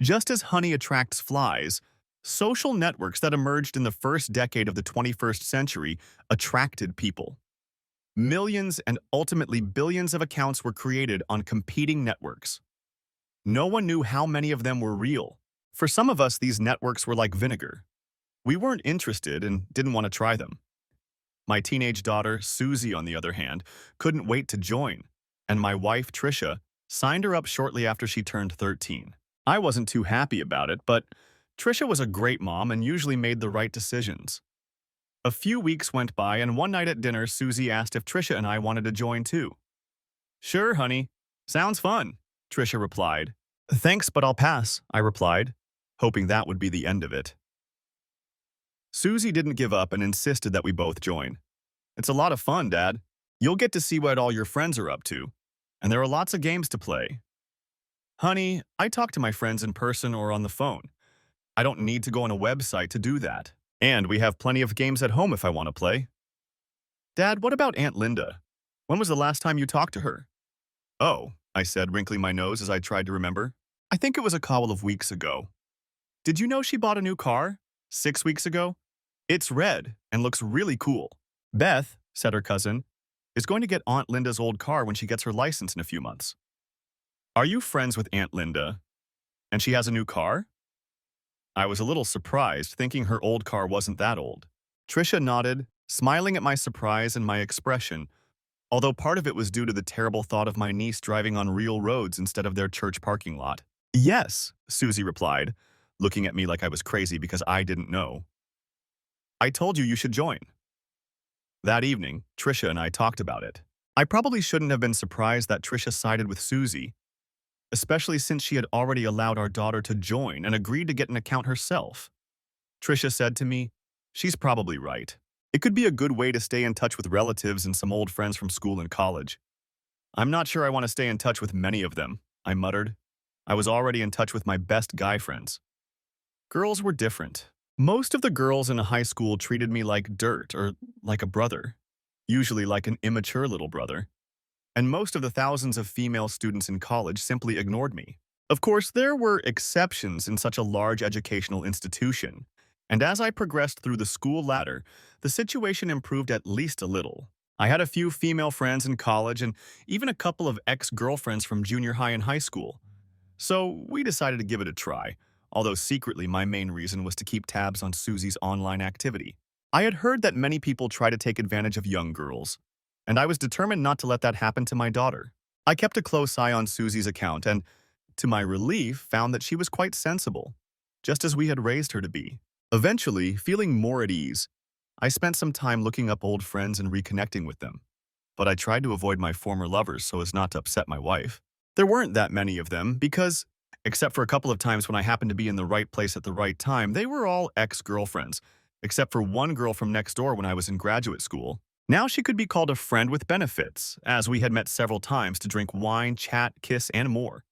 Just as honey attracts flies, social networks that emerged in the first decade of the 21st century attracted people. Millions and ultimately billions of accounts were created on competing networks. No one knew how many of them were real. For some of us, these networks were like vinegar. We weren't interested and didn't want to try them. My teenage daughter, Susie, on the other hand, couldn't wait to join, and my wife, Tricia, signed her up shortly after she turned 13. I wasn't too happy about it, but Tricia was a great mom and usually made the right decisions. A few weeks went by, and one night at dinner, Susie asked if Tricia and I wanted to join too. Sure, honey. Sounds fun, Tricia replied. Thanks, but I'll pass, I replied, hoping that would be the end of it. Susie didn't give up and insisted that we both join. It's a lot of fun, Dad. You'll get to see what all your friends are up to, and there are lots of games to play. Honey, I talk to my friends in person or on the phone. I don't need to go on a website to do that. And we have plenty of games at home if I want to play. Dad, what about Aunt Linda? When was the last time you talked to her? Oh, I said, wrinkling my nose as I tried to remember. I think it was a couple of weeks ago. Did you know she bought a new car? 6 weeks ago? It's red and looks really cool. Beth, said her cousin, is going to get Aunt Linda's old car when she gets her license in a few months. Are you friends with Aunt Linda? And she has a new car? I was a little surprised, thinking her old car wasn't that old. Tricia nodded, smiling at my surprise and my expression, although part of it was due to the terrible thought of my niece driving on real roads instead of their church parking lot. Yes, Susie replied, looking at me like I was crazy because I didn't know. I told you should join. That evening, Tricia and I talked about it. I probably shouldn't have been surprised that Tricia sided with Susie, especially since she had already allowed our daughter to join and agreed to get an account herself. Tricia said to me, she's probably right. It could be a good way to stay in touch with relatives and some old friends from school and college. I'm not sure I want to stay in touch with many of them, I muttered. I was already in touch with my best guy friends. Girls were different. Most of the girls in high school treated me like dirt or like a brother, usually like an immature little brother. And most of the thousands of female students in college simply ignored me. Of course, there were exceptions in such a large educational institution, and as I progressed through the school ladder, the situation improved at least a little. I had a few female friends in college and even a couple of ex-girlfriends from junior high and high school. So we decided to give it a try, although secretly my main reason was to keep tabs on Susie's online activity. I had heard that many people try to take advantage of young girls, and I was determined not to let that happen to my daughter. I kept a close eye on Susie's account and, to my relief, found that she was quite sensible, just as we had raised her to be. Eventually, feeling more at ease, I spent some time looking up old friends and reconnecting with them. But I tried to avoid my former lovers so as not to upset my wife. There weren't that many of them because, except for a couple of times when I happened to be in the right place at the right time, they were all ex-girlfriends, except for one girl from next door when I was in graduate school. Now she could be called a friend with benefits, as we had met several times to drink wine, chat, kiss, and more.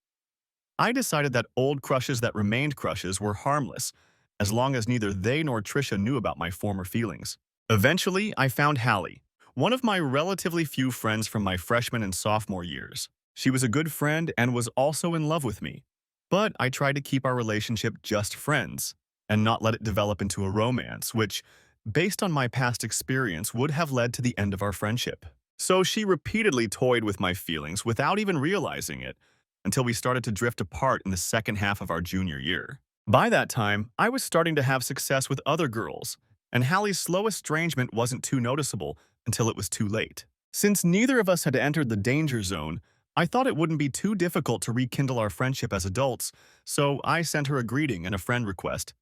I decided that old crushes that remained crushes were harmless, as long as neither they nor Tricia knew about my former feelings. Eventually, I found Hallie, one of my relatively few friends from my freshman and sophomore years. She was a good friend and was also in love with me, but I tried to keep our relationship just friends and not let it develop into a romance, which, based on my past experience, would have led to the end of our friendship. So she repeatedly toyed with my feelings without even realizing it, until we started to drift apart in the second half of our junior year. By that time, I was starting to have success with other girls, and Hallie's slow estrangement wasn't too noticeable until it was too late. Since neither of us had entered the danger zone, I thought it wouldn't be too difficult to rekindle our friendship as adults, so I sent her a greeting and a friend request,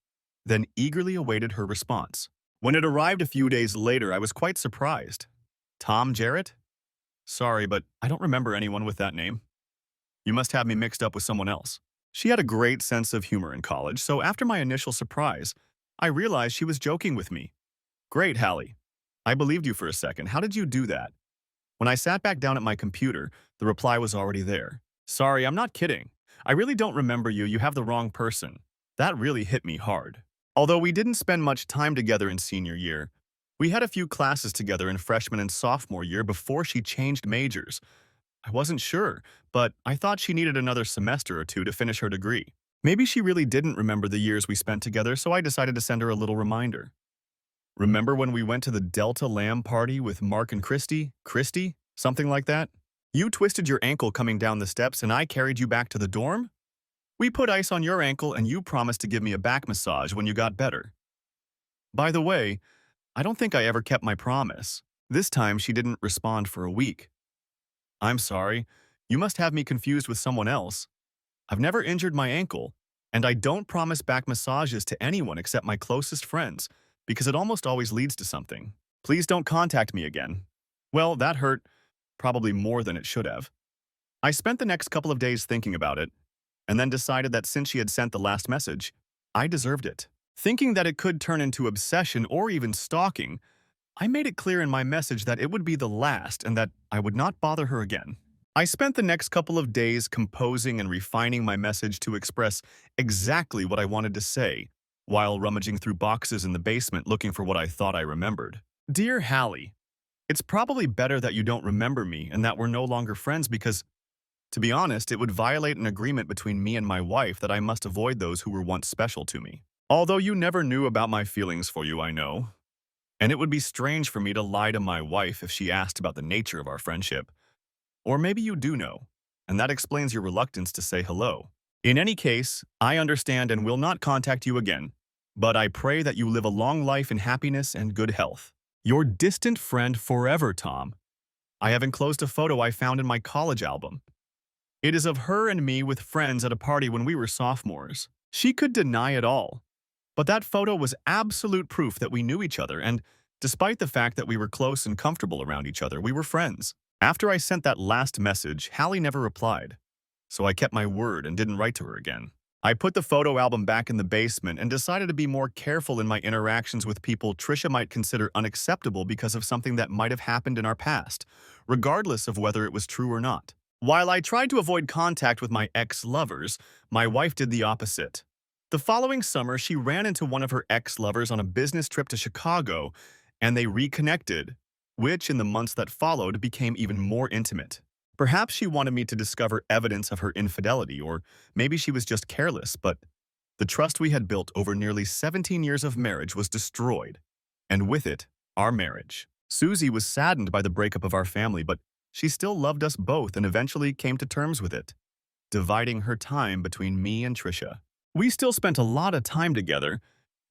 then eagerly awaited her response. When it arrived a few days later, I was quite surprised. Tom Jarrett? Sorry, but I don't remember anyone with that name. You must have me mixed up with someone else. She had a great sense of humor in college, so after my initial surprise, I realized she was joking with me. Great, Hallie. I believed you for a second. How did you do that? When I sat back down at my computer, the reply was already there. Sorry, I'm not kidding. I really don't remember you. You have the wrong person. That really hit me hard. Although we didn't spend much time together in senior year, we had a few classes together in freshman and sophomore year before she changed majors. I wasn't sure, but I thought she needed another semester or two to finish her degree. Maybe she really didn't remember the years we spent together, so I decided to send her a little reminder. Remember when we went to the Delta Lamb party with Mark and Christy? Christy? Something like that? You twisted your ankle coming down the steps and I carried you back to the dorm? We put ice on your ankle and you promised to give me a back massage when you got better. By the way, I don't think I ever kept my promise. This time she didn't respond for a week. I'm sorry. You must have me confused with someone else. I've never injured my ankle, and I don't promise back massages to anyone except my closest friends, because it almost always leads to something. Please don't contact me again. Well, that hurt, probably more than it should have. I spent the next couple of days thinking about it, and then decided that since she had sent the last message, I deserved it. Thinking that it could turn into obsession or even stalking, I made it clear in my message that it would be the last and that I would not bother her again. I spent the next couple of days composing and refining my message to express exactly what I wanted to say, while rummaging through boxes in the basement looking for what I thought I remembered. Dear Hallie, it's probably better that you don't remember me and that we're no longer friends because, to be honest, it would violate an agreement between me and my wife that I must avoid those who were once special to me. Although you never knew about my feelings for you, I know. And it would be strange for me to lie to my wife if she asked about the nature of our friendship. Or maybe you do know, and that explains your reluctance to say hello. In any case, I understand and will not contact you again, but I pray that you live a long life in happiness and good health. Your distant friend forever, Tom. I have enclosed a photo I found in my college album. It is of her and me with friends at a party when we were sophomores. She could deny it all, but that photo was absolute proof that we knew each other, and despite the fact that we were close and comfortable around each other, we were friends. After I sent that last message, Hallie never replied, so I kept my word and didn't write to her again. I put the photo album back in the basement and decided to be more careful in my interactions with people Trisha might consider unacceptable because of something that might have happened in our past, regardless of whether it was true or not. While I tried to avoid contact with my ex-lovers, my wife did the opposite. The following summer, she ran into one of her ex-lovers on a business trip to Chicago, and they reconnected, which in the months that followed became even more intimate. Perhaps she wanted me to discover evidence of her infidelity, or maybe she was just careless, but the trust we had built over nearly 17 years of marriage was destroyed, and with it, our marriage. Susie was saddened by the breakup of our family, but she still loved us both and eventually came to terms with it, dividing her time between me and Trisha. We still spent a lot of time together,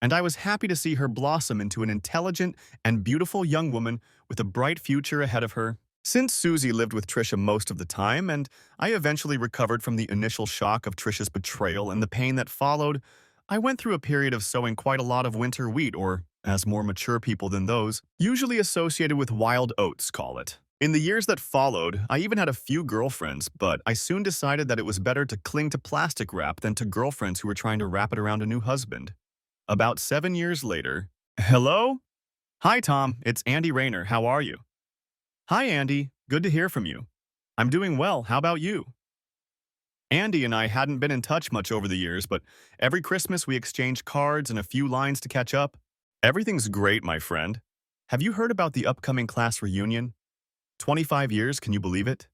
and I was happy to see her blossom into an intelligent and beautiful young woman with a bright future ahead of her. Since Susie lived with Trisha most of the time, and I eventually recovered from the initial shock of Trisha's betrayal and the pain that followed, I went through a period of sowing quite a lot of winter wheat, or, as more mature people than those, usually associated with wild oats call it. In the years that followed, I even had a few girlfriends, but I soon decided that it was better to cling to plastic wrap than to girlfriends who were trying to wrap it around a new husband. About 7 years later, hello? Hi, Tom. It's Andy Rayner. How are you? Hi, Andy. Good to hear from you. I'm doing well. How about you? Andy and I hadn't been in touch much over the years, but every Christmas we exchanged cards and a few lines to catch up. Everything's great, my friend. Have you heard about the upcoming class reunion? 25 years, can you believe it?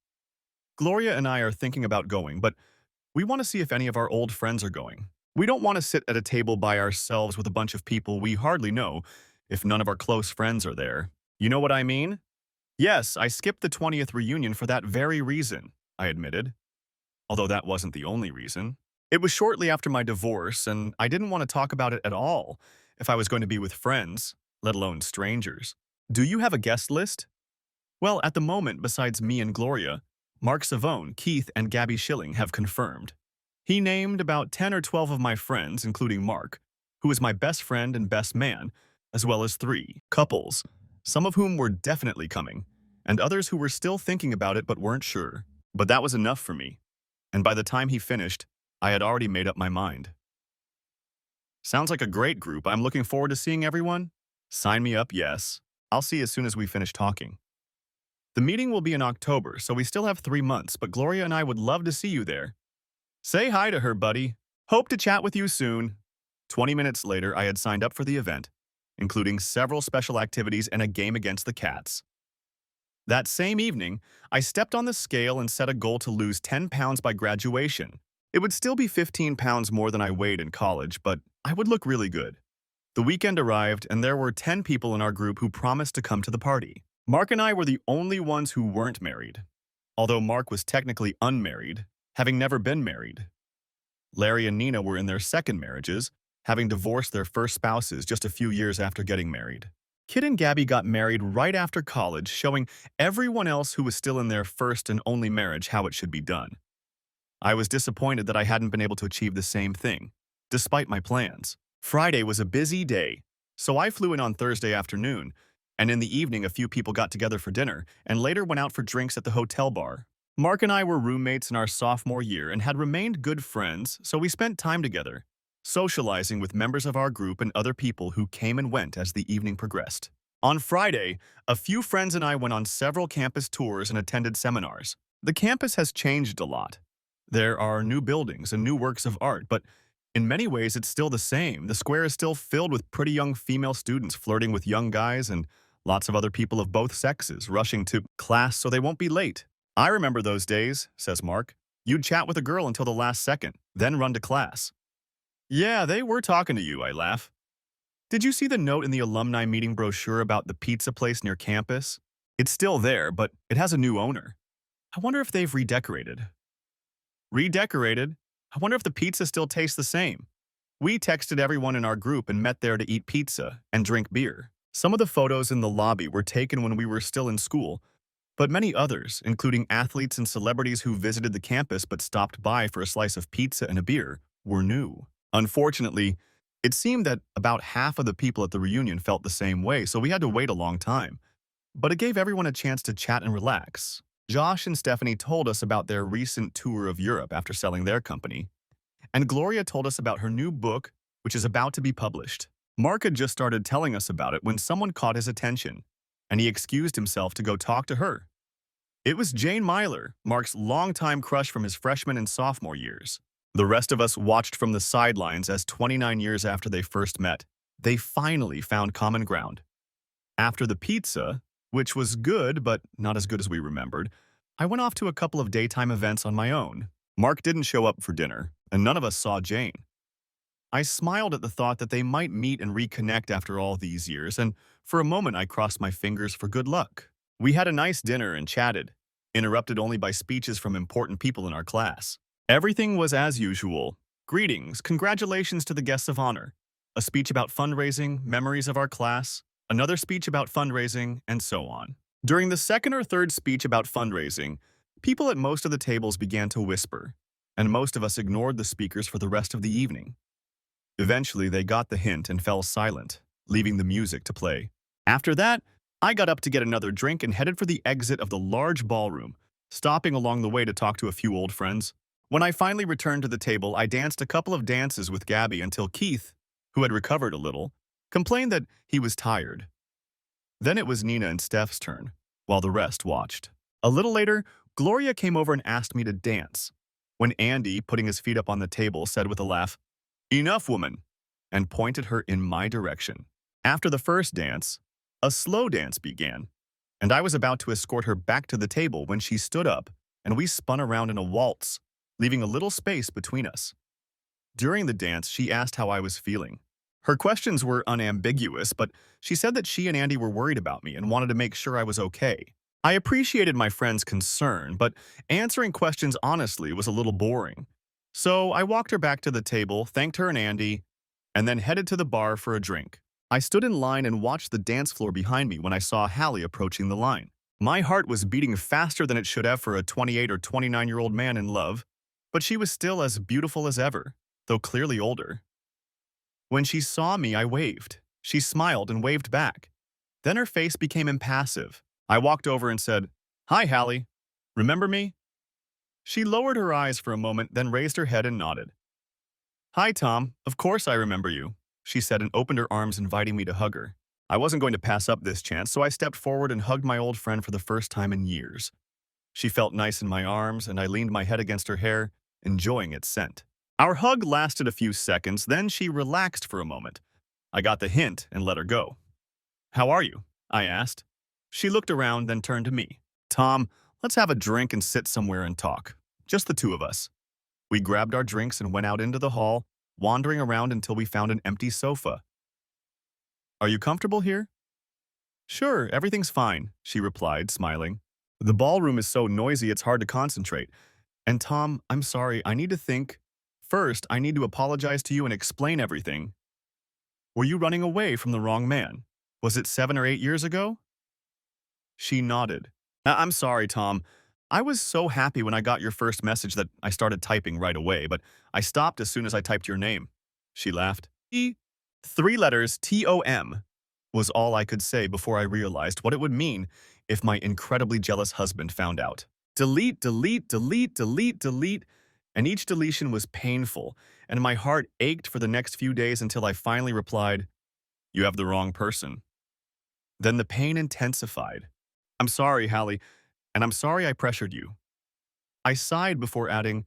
Gloria and I are thinking about going, but we want to see if any of our old friends are going. We don't want to sit at a table by ourselves with a bunch of people we hardly know if none of our close friends are there. You know what I mean? Yes, I skipped the 20th reunion for that very reason, I admitted. Although that wasn't the only reason. It was shortly after my divorce, and I didn't want to talk about it at all if I was going to be with friends, let alone strangers. Do you have a guest list? Well, at the moment, besides me and Gloria, Mark Savone, Keith, and Gabby Schilling have confirmed. He named about 10 or 12 of my friends, including Mark, who is my best friend and best man, as well as 3 couples, some of whom were definitely coming, and others who were still thinking about it but weren't sure. But that was enough for me, and by the time he finished, I had already made up my mind. Sounds like a great group. I'm looking forward to seeing everyone. Sign me up, yes. I'll see you as soon as we finish talking. The meeting will be in October, so we still have 3 months, but Gloria and I would love to see you there. Say hi to her, buddy. Hope to chat with you soon. 20 minutes later, I had signed up for the event, including several special activities and a game against the cats. That same evening, I stepped on the scale and set a goal to lose 10 pounds by graduation. It would still be 15 pounds more than I weighed in college, but I would look really good. The weekend arrived, and there were 10 people in our group who promised to come to the party. Mark and I were the only ones who weren't married, although Mark was technically unmarried, having never been married. Larry and Nina were in their second marriages, having divorced their first spouses just a few years after getting married. Kit and Gabby got married right after college, showing everyone else who was still in their first and only marriage how it should be done. I was disappointed that I hadn't been able to achieve the same thing, despite my plans. Friday was a busy day, so I flew in on Thursday afternoon, and in the evening a few people got together for dinner and later went out for drinks at the hotel bar. Mark and I were roommates in our sophomore year and had remained good friends, so we spent time together, socializing with members of our group and other people who came and went as the evening progressed. On Friday, a few friends and I went on several campus tours and attended seminars. The campus has changed a lot. There are new buildings and new works of art, but in many ways it's still the same. The square is still filled with pretty young female students flirting with young guys and lots of other people of both sexes rushing to class so they won't be late. I remember those days, says Mark. You'd chat with a girl until the last second, then run to class. Yeah, they were talking to you, I laugh. Did you see the note in the alumni meeting brochure about the pizza place near campus? It's still there, but it has a new owner. I wonder if they've redecorated. Redecorated? I wonder if the pizza still tastes the same. We texted everyone in our group and met there to eat pizza and drink beer. Some of the photos in the lobby were taken when we were still in school, but many others, including athletes and celebrities who visited the campus but stopped by for a slice of pizza and a beer, were new. Unfortunately, it seemed that about half of the people at the reunion felt the same way, so we had to wait a long time. But it gave everyone a chance to chat and relax. Josh and Stephanie told us about their recent tour of Europe after selling their company, and Gloria told us about her new book, which is about to be published. Mark had just started telling us about it when someone caught his attention, and he excused himself to go talk to her. It was Jane Myler, Mark's longtime crush from his freshman and sophomore years. The rest of us watched from the sidelines as 29 years after they first met, they finally found common ground. After the pizza, which was good but not as good as we remembered, I went off to a couple of daytime events on my own. Mark didn't show up for dinner, and none of us saw Jane. I smiled at the thought that they might meet and reconnect after all these years, and for a moment I crossed my fingers for good luck. We had a nice dinner and chatted, interrupted only by speeches from important people in our class. Everything was as usual. Greetings, congratulations to the guests of honor. A speech about fundraising, memories of our class, another speech about fundraising, and so on. During the second or third speech about fundraising, people at most of the tables began to whisper, and most of us ignored the speakers for the rest of the evening. Eventually, they got the hint and fell silent, leaving the music to play. After that, I got up to get another drink and headed for the exit of the large ballroom, stopping along the way to talk to a few old friends. When I finally returned to the table, I danced a couple of dances with Gabby until Keith, who had recovered a little, complained that he was tired. Then it was Nina and Steph's turn, while the rest watched. A little later, Gloria came over and asked me to dance, when Andy, putting his feet up on the table, said with a laugh, "Enough, woman," and pointed her in my direction. After the first dance, a slow dance began, and I was about to escort her back to the table when she stood up, and we spun around in a waltz, leaving a little space between us. During the dance, she asked how I was feeling. Her questions were unambiguous, but she said that she and Andy were worried about me and wanted to make sure I was okay. I appreciated my friend's concern, but answering questions honestly was a little boring. So I walked her back to the table, thanked her and Andy, and then headed to the bar for a drink. I stood in line and watched the dance floor behind me when I saw Hallie approaching the line. My heart was beating faster than it should have for a 28 or 29-year-old man in love, but she was still as beautiful as ever, though clearly older. When she saw me, I waved. She smiled and waved back. Then her face became impassive. I walked over and said, "Hi, Hallie. Remember me?" She lowered her eyes for a moment, then raised her head and nodded. "Hi, Tom. Of course I remember you," she said and opened her arms, inviting me to hug her. I wasn't going to pass up this chance, so I stepped forward and hugged my old friend for the first time in years. She felt nice in my arms, and I leaned my head against her hair, enjoying its scent. Our hug lasted a few seconds, then she relaxed for a moment. I got the hint and let her go. "How are you?" I asked. She looked around, then turned to me. "Tom, let's have a drink and sit somewhere and talk. Just the two of us." We grabbed our drinks and went out into the hall, wandering around until we found an empty sofa. Are you comfortable here? Sure, everything's fine, she replied, smiling. The ballroom is so noisy it's hard to concentrate. And Tom, I'm sorry, I need to think. First, I need to apologize to you and explain everything. Were you running away from the wrong man? Was it 7 or 8 years ago? She nodded. I'm sorry, Tom. I was so happy when I got your first message that I started typing right away, but I stopped as soon as I typed your name. She laughed. 3 letters, Tom, was all I could say before I realized what it would mean if my incredibly jealous husband found out. Delete, delete, delete, delete, delete, and each deletion was painful, and my heart ached for the next few days until I finally replied, "You have the wrong person." Then the pain intensified. I'm sorry, Hallie, and I'm sorry I pressured you. I sighed before adding,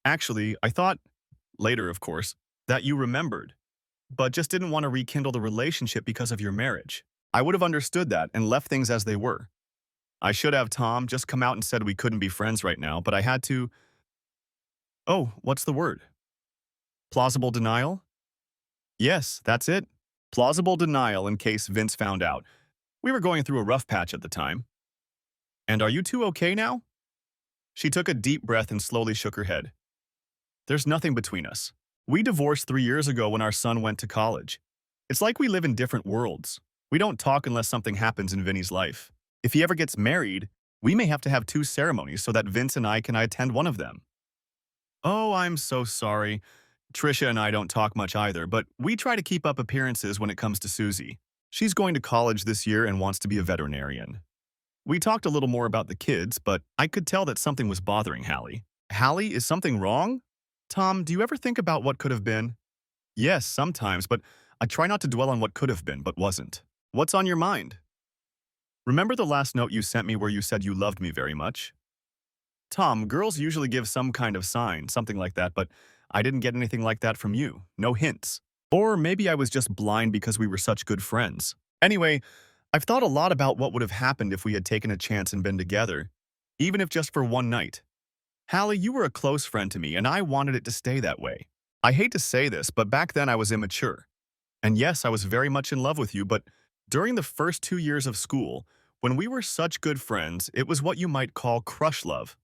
actually, I thought, later of course, that you remembered, but just didn't want to rekindle the relationship because of your marriage. I would have understood that and left things as they were. I should have, Tom, just come out and said we couldn't be friends right now, but I had to. Oh, what's the word? Plausible denial? Yes, that's it. Plausible denial in case Vince found out. We were going through a rough patch at the time. And are you two okay now? She took a deep breath and slowly shook her head. There's nothing between us. We divorced 3 years ago when our son went to college. It's like we live in different worlds. We don't talk unless something happens in Vinny's life. If he ever gets married, we may have to have 2 ceremonies so that Vince and I can attend one of them. Oh, I'm so sorry. Trisha and I don't talk much either, but we try to keep up appearances when it comes to Susie. She's going to college this year and wants to be a veterinarian. We talked a little more about the kids, but I could tell that something was bothering Hallie. Hallie, is something wrong? Tom, do you ever think about what could have been? Yes, sometimes, but I try not to dwell on what could have been but wasn't. What's on your mind? Remember the last note you sent me where you said you loved me very much? Tom, girls usually give some kind of sign, something like that, but I didn't get anything like that from you. No hints. Or maybe I was just blind because we were such good friends. Anyway, I've thought a lot about what would have happened if we had taken a chance and been together, even if just for one night. Hallie, you were a close friend to me, and I wanted it to stay that way. I hate to say this, but back then I was immature. And yes, I was very much in love with you, but during the first 2 years of school, when we were such good friends, it was what you might call crush love.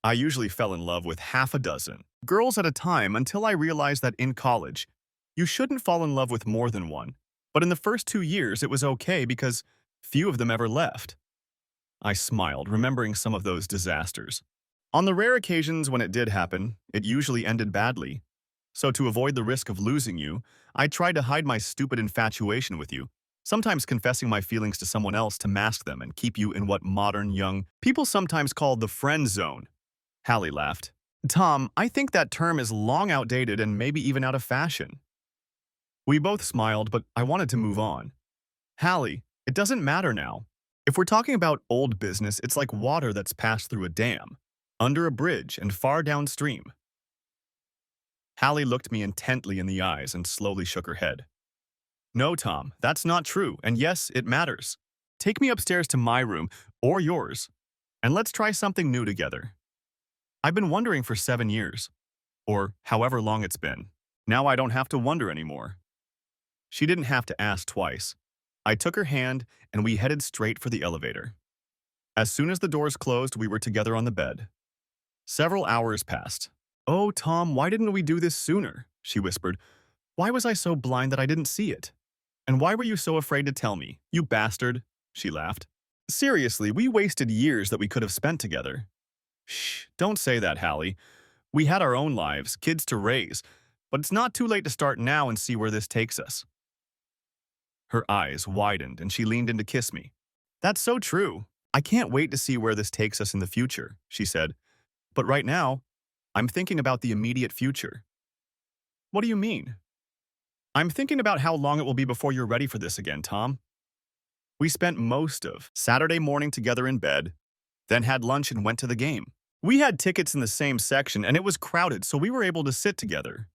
I usually fell in love with half a dozen girls at a time until I realized that in college, you shouldn't fall in love with more than one. But in the first 2 years, it was okay because few of them ever left. I smiled, remembering some of those disasters. On the rare occasions when it did happen, it usually ended badly. So to avoid the risk of losing you, I tried to hide my stupid infatuation with you, sometimes confessing my feelings to someone else to mask them and keep you in what modern young people sometimes call the friend zone. Hallie laughed. Tom, I think that term is long outdated and maybe even out of fashion. We both smiled, but I wanted to move on. Hallie, it doesn't matter now. If we're talking about old business, it's like water that's passed through a dam, under a bridge, and far downstream. Hallie looked me intently in the eyes and slowly shook her head. No, Tom, that's not true, and yes, it matters. Take me upstairs to my room, or yours, and let's try something new together. I've been wondering for 7 years, or however long it's been. Now I don't have to wonder anymore. She didn't have to ask twice. I took her hand, and we headed straight for the elevator. As soon as the doors closed, we were together on the bed. Several hours passed. Oh, Tom, why didn't we do this sooner? She whispered. Why was I so blind that I didn't see it? And why were you so afraid to tell me, you bastard? She laughed. Seriously, we wasted years that we could have spent together. Shh, don't say that, Hallie. We had our own lives, kids to raise, but it's not too late to start now and see where this takes us. Her eyes widened and she leaned in to kiss me. That's so true. I can't wait to see where this takes us in the future, she said. But right now, I'm thinking about the immediate future. What do you mean? I'm thinking about how long it will be before you're ready for this again, Tom. We spent most of Saturday morning together in bed, then had lunch and went to the game. We had tickets in the same section and it was crowded, so we were able to sit together.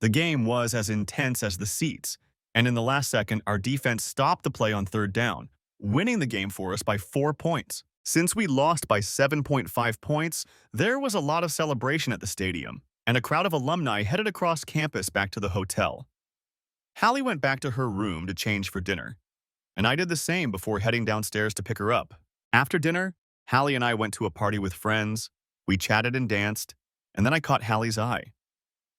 The game was as intense as the seats, and in the last second, our defense stopped the play on third down, winning the game for us by 4 points. Since we lost by 7.5 points, there was a lot of celebration at the stadium, and a crowd of alumni headed across campus back to the hotel. Hallie went back to her room to change for dinner, and I did the same before heading downstairs to pick her up. After dinner, Hallie and I went to a party with friends. We chatted and danced, and then I caught Hallie's eye.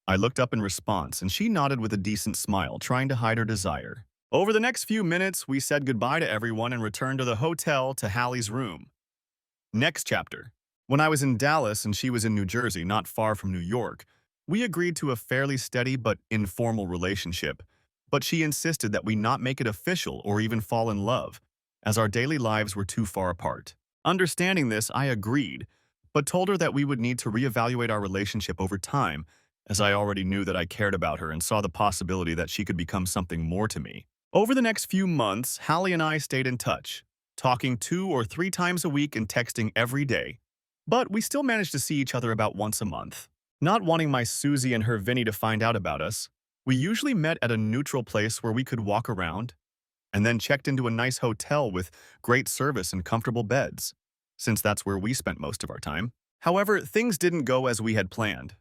I looked up in response, and she nodded with a decent smile, trying to hide her desire. Over the next few minutes, we said goodbye to everyone and returned to the hotel to Hallie's room. Next chapter. When I was in Dallas and she was in New Jersey, not far from New York, we agreed to a fairly steady but informal relationship, but she insisted that we not make it official or even fall in love, as our daily lives were too far apart. Understanding this, I agreed, but told her that we would need to reevaluate our relationship over time, as I already knew that I cared about her and saw the possibility that she could become something more to me. Over the next few months, Hallie and I stayed in touch, talking 2 or 3 times a week and texting every day. But we still managed to see each other about once a month. Not wanting my Susie and her Vinny to find out about us, we usually met at a neutral place where we could walk around, and then checked into a nice hotel with great service and comfortable beds, since that's where we spent most of our time. However, things didn't go as we had planned.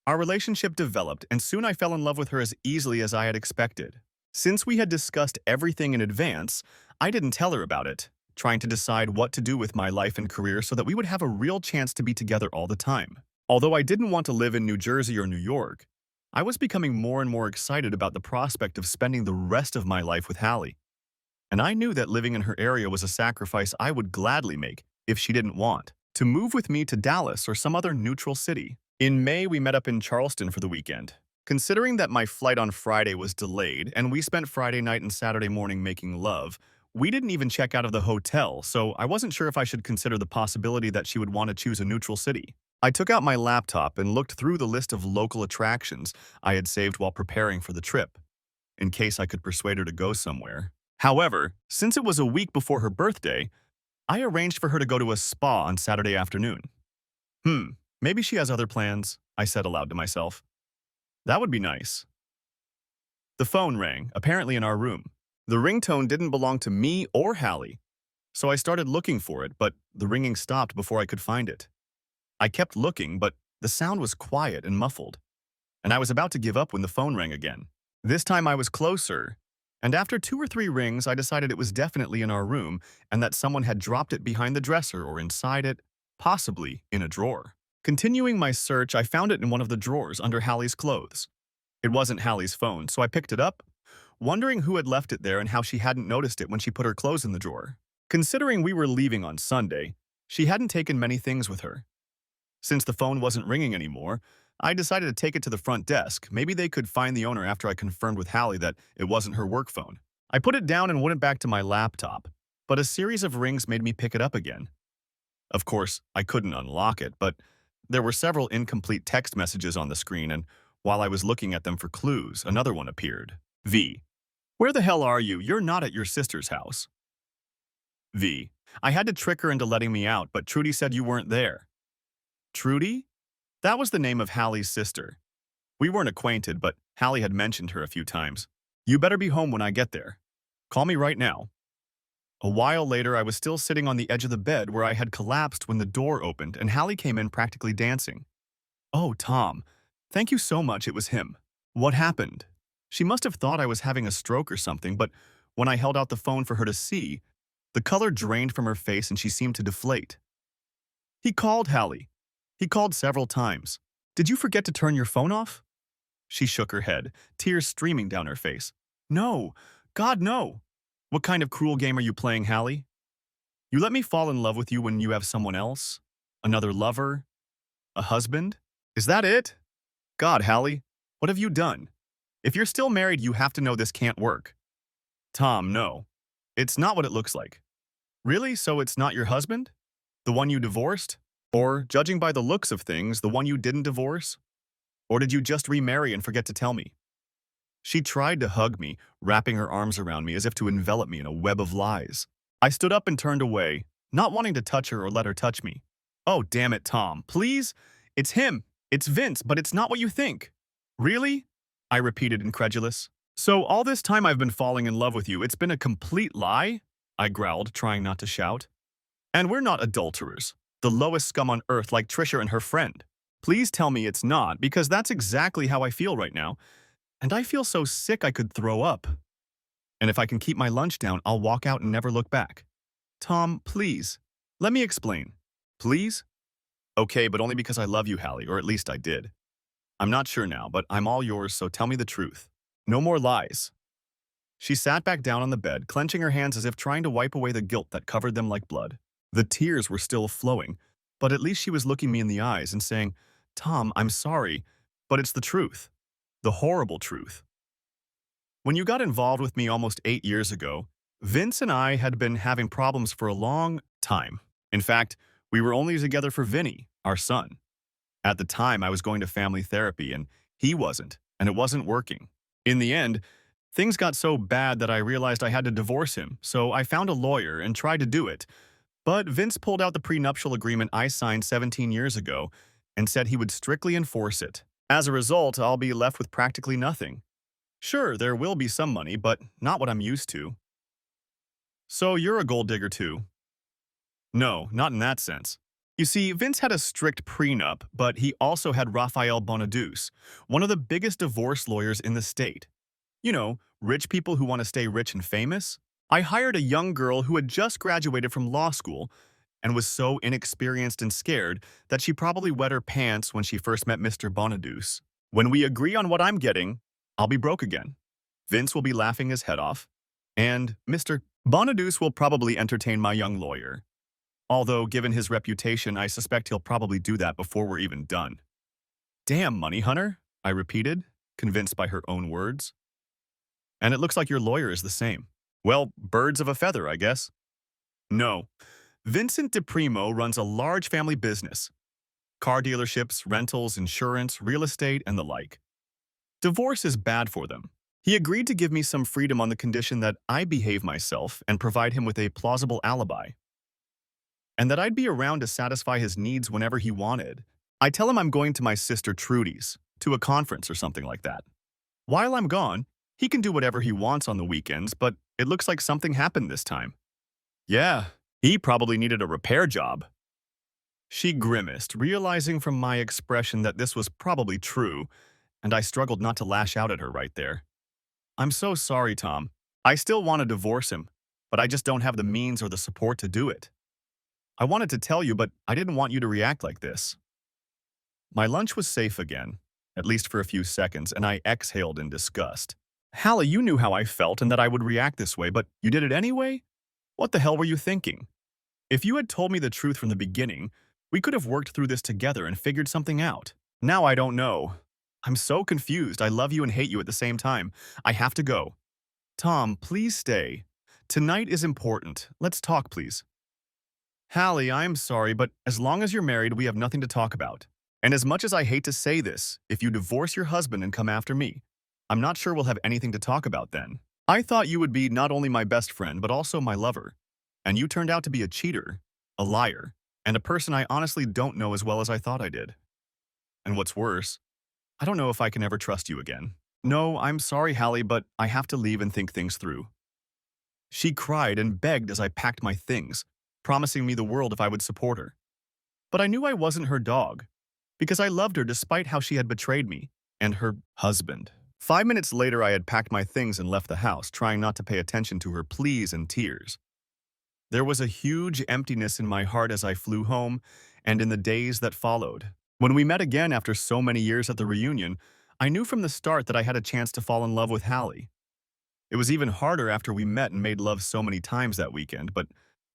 Our relationship developed, and soon I fell in love with her as easily as I had expected. Since we had discussed everything in advance, I didn't tell her about it, trying to decide what to do with my life and career so that we would have a real chance to be together all the time. Although I didn't want to live in New Jersey or New York, I was becoming more and more excited about the prospect of spending the rest of my life with Hallie. And I knew that living in her area was a sacrifice I would gladly make if she didn't want to move with me to Dallas or some other neutral city. In May, we met up in Charleston for the weekend. Considering that my flight on Friday was delayed and we spent Friday night and Saturday morning making love, we didn't even check out of the hotel, so I wasn't sure if I should consider the possibility that she would want to choose a neutral city. I took out my laptop and looked through the list of local attractions I had saved while preparing for the trip, in case I could persuade her to go somewhere. However, since it was a week before her birthday, I arranged for her to go to a spa on Saturday afternoon. Maybe she has other plans, I said aloud to myself. That would be nice. The phone rang, apparently in our room. The ringtone didn't belong to me or Hallie, so I started looking for it, but the ringing stopped before I could find it. I kept looking, but the sound was quiet and muffled, and I was about to give up when the phone rang again. This time I was closer, and after 2 or 3 rings, I decided it was definitely in our room and that someone had dropped it behind the dresser or inside it, possibly in a drawer. Continuing my search, I found it in one of the drawers under Hallie's clothes. It wasn't Hallie's phone, so I picked it up, wondering who had left it there and how she hadn't noticed it when she put her clothes in the drawer. Considering we were leaving on Sunday, she hadn't taken many things with her. Since the phone wasn't ringing anymore, I decided to take it to the front desk. Maybe they could find the owner after I confirmed with Hallie that it wasn't her work phone. I put it down and went back to my laptop, but a series of rings made me pick it up again. Of course, I couldn't unlock it, but there were several incomplete text messages on the screen, and while I was looking at them for clues, another one appeared. V. Where the hell are you? You're not at your sister's house. V. I had to trick her into letting me out, but Trudy said you weren't there. Trudy? That was the name of Hallie's sister. We weren't acquainted, but Hallie had mentioned her a few times. You better be home when I get there. Call me right now. A while later, I was still sitting on the edge of the bed where I had collapsed when the door opened and Hallie came in practically dancing. Oh, Tom. Thank you so much, it was him. What happened? She must have thought I was having a stroke or something, but when I held out the phone for her to see, the color drained from her face and she seemed to deflate. He called, Hallie. He called several times. Did you forget to turn your phone off? She shook her head, tears streaming down her face. No. God, no. What kind of cruel game are you playing, Hallie? You let me fall in love with you when you have someone else? Another lover? A husband? Is that it? God, Hallie, what have you done? If you're still married, you have to know this can't work. Tom, no. It's not what it looks like. Really? So it's not your husband? The one you divorced? Or, judging by the looks of things, the one you didn't divorce? Or did you just remarry and forget to tell me? She tried to hug me, wrapping her arms around me as if to envelop me in a web of lies. I stood up and turned away, not wanting to touch her or let her touch me. Oh, damn it, Tom. Please? It's him. It's Vince, but it's not what you think. Really? I repeated, incredulous. So all this time I've been falling in love with you, it's been a complete lie? I growled, trying not to shout. And we're not adulterers, the lowest scum on earth like Trisha and her friend. Please tell me it's not, because that's exactly how I feel right now. And I feel so sick I could throw up. And if I can keep my lunch down, I'll walk out and never look back. Tom, please. Let me explain. Please? Okay, but only because I love you, Hallie, or at least I did. I'm not sure now, but I'm all yours, so tell me the truth. No more lies. She sat back down on the bed, clenching her hands as if trying to wipe away the guilt that covered them like blood. The tears were still flowing, but at least she was looking me in the eyes and saying, Tom, I'm sorry, but it's the truth. The horrible truth. When you got involved with me almost 8 years ago, Vince and I had been having problems for a long time. In fact, we were only together for Vinny, our son. At the time, I was going to family therapy, and he wasn't, and it wasn't working. In the end, things got so bad that I realized I had to divorce him, so I found a lawyer and tried to do it. But Vince pulled out the prenuptial agreement I signed 17 years ago and said he would strictly enforce it. As a result, I'll be left with practically nothing. Sure, there will be some money, but not what I'm used to. So you're a gold digger too? No, not in that sense. You see, Vince had a strict prenup, but he also had Rafael Bonadus, one of the biggest divorce lawyers in the state. You know, rich people who want to stay rich and famous. I hired a young girl who had just graduated from law school and was so inexperienced and scared that she probably wet her pants when she first met Mr. Bonadus. When we agree on what I'm getting, I'll be broke again. Vince will be laughing his head off, and Mr. Bonadus will probably entertain my young lawyer. Although, given his reputation, I suspect he'll probably do that before we're even done. Damn, money hunter, I repeated, convinced by her own words. And it looks like your lawyer is the same. Well, birds of a feather, I guess. No. Vincent DePrimo runs a large family business. Car dealerships, rentals, insurance, real estate, and the like. Divorce is bad for them. He agreed to give me some freedom on the condition that I behave myself and provide him with a plausible alibi, and that I'd be around to satisfy his needs whenever he wanted. I tell him I'm going to my sister Trudy's, to a conference or something like that. While I'm gone, he can do whatever he wants on the weekends, but it looks like something happened this time. Yeah, he probably needed a repair job. She grimaced, realizing from my expression that this was probably true, and I struggled not to lash out at her right there. I'm so sorry, Tom. I still want to divorce him, but I just don't have the means or the support to do it. I wanted to tell you, but I didn't want you to react like this. My lunch was safe again, at least for a few seconds, and I exhaled in disgust. Hallie, you knew how I felt and that I would react this way, but you did it anyway? What the hell were you thinking? If you had told me the truth from the beginning, we could have worked through this together and figured something out. Now I don't know. I'm so confused. I love you and hate you at the same time. I have to go. Tom, please stay. Tonight is important. Let's talk, please. Hallie, I'm sorry, but as long as you're married, we have nothing to talk about. And as much as I hate to say this, if you divorce your husband and come after me, I'm not sure we'll have anything to talk about then. I thought you would be not only my best friend, but also my lover. And you turned out to be a cheater, a liar, and a person I honestly don't know as well as I thought I did. And what's worse, I don't know if I can ever trust you again. No, I'm sorry, Hallie, but I have to leave and think things through. She cried and begged as I packed my things, promising me the world if I would support her. But I knew I wasn't her dog, because I loved her despite how she had betrayed me and her husband. 5 minutes later, I had packed my things and left the house, trying not to pay attention to her pleas and tears. There was a huge emptiness in my heart as I flew home and in the days that followed. When we met again after so many years at the reunion, I knew from the start that I had a chance to fall in love with Hallie. It was even harder after we met and made love so many times that weekend, but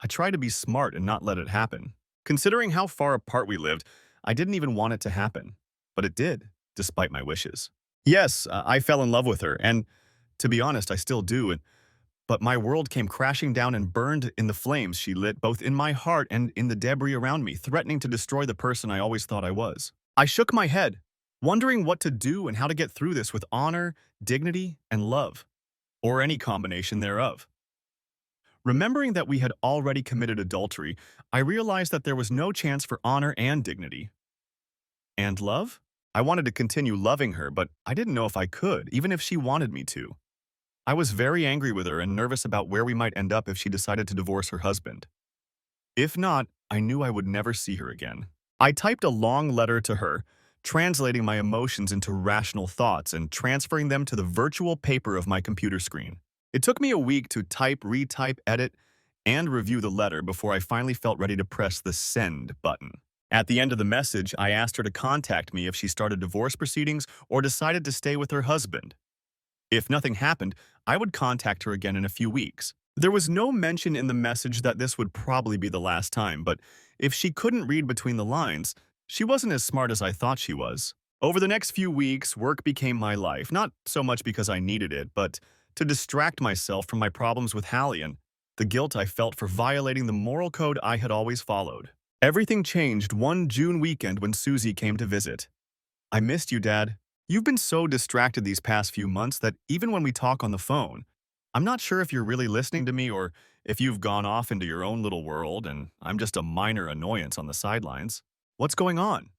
I tried to be smart and not let it happen. Considering how far apart we lived, I didn't even want it to happen. But it did, despite my wishes. Yes, I fell in love with her, and to be honest, I still do, but my world came crashing down and burned in the flames she lit both in my heart and in the debris around me, threatening to destroy the person I always thought I was. I shook my head, wondering what to do and how to get through this with honor, dignity, and love, or any combination thereof. Remembering that we had already committed adultery, I realized that there was no chance for honor and dignity. And love? I wanted to continue loving her, but I didn't know if I could, even if she wanted me to. I was very angry with her and nervous about where we might end up if she decided to divorce her husband. If not, I knew I would never see her again. I typed a long letter to her, translating my emotions into rational thoughts and transferring them to the virtual paper of my computer screen. It took me a week to type, retype, edit, and review the letter before I finally felt ready to press the send button. At the end of the message, I asked her to contact me if she started divorce proceedings or decided to stay with her husband. If nothing happened, I would contact her again in a few weeks. There was no mention in the message that this would probably be the last time, but if she couldn't read between the lines, she wasn't as smart as I thought she was. Over the next few weeks, work became my life, not so much because I needed it, but to distract myself from my problems with Hallie and the guilt I felt for violating the moral code I had always followed. Everything changed one June weekend when Susie came to visit. I missed you, Dad. You've been so distracted these past few months that even when we talk on the phone, I'm not sure if you're really listening to me or if you've gone off into your own little world and I'm just a minor annoyance on the sidelines. What's going on?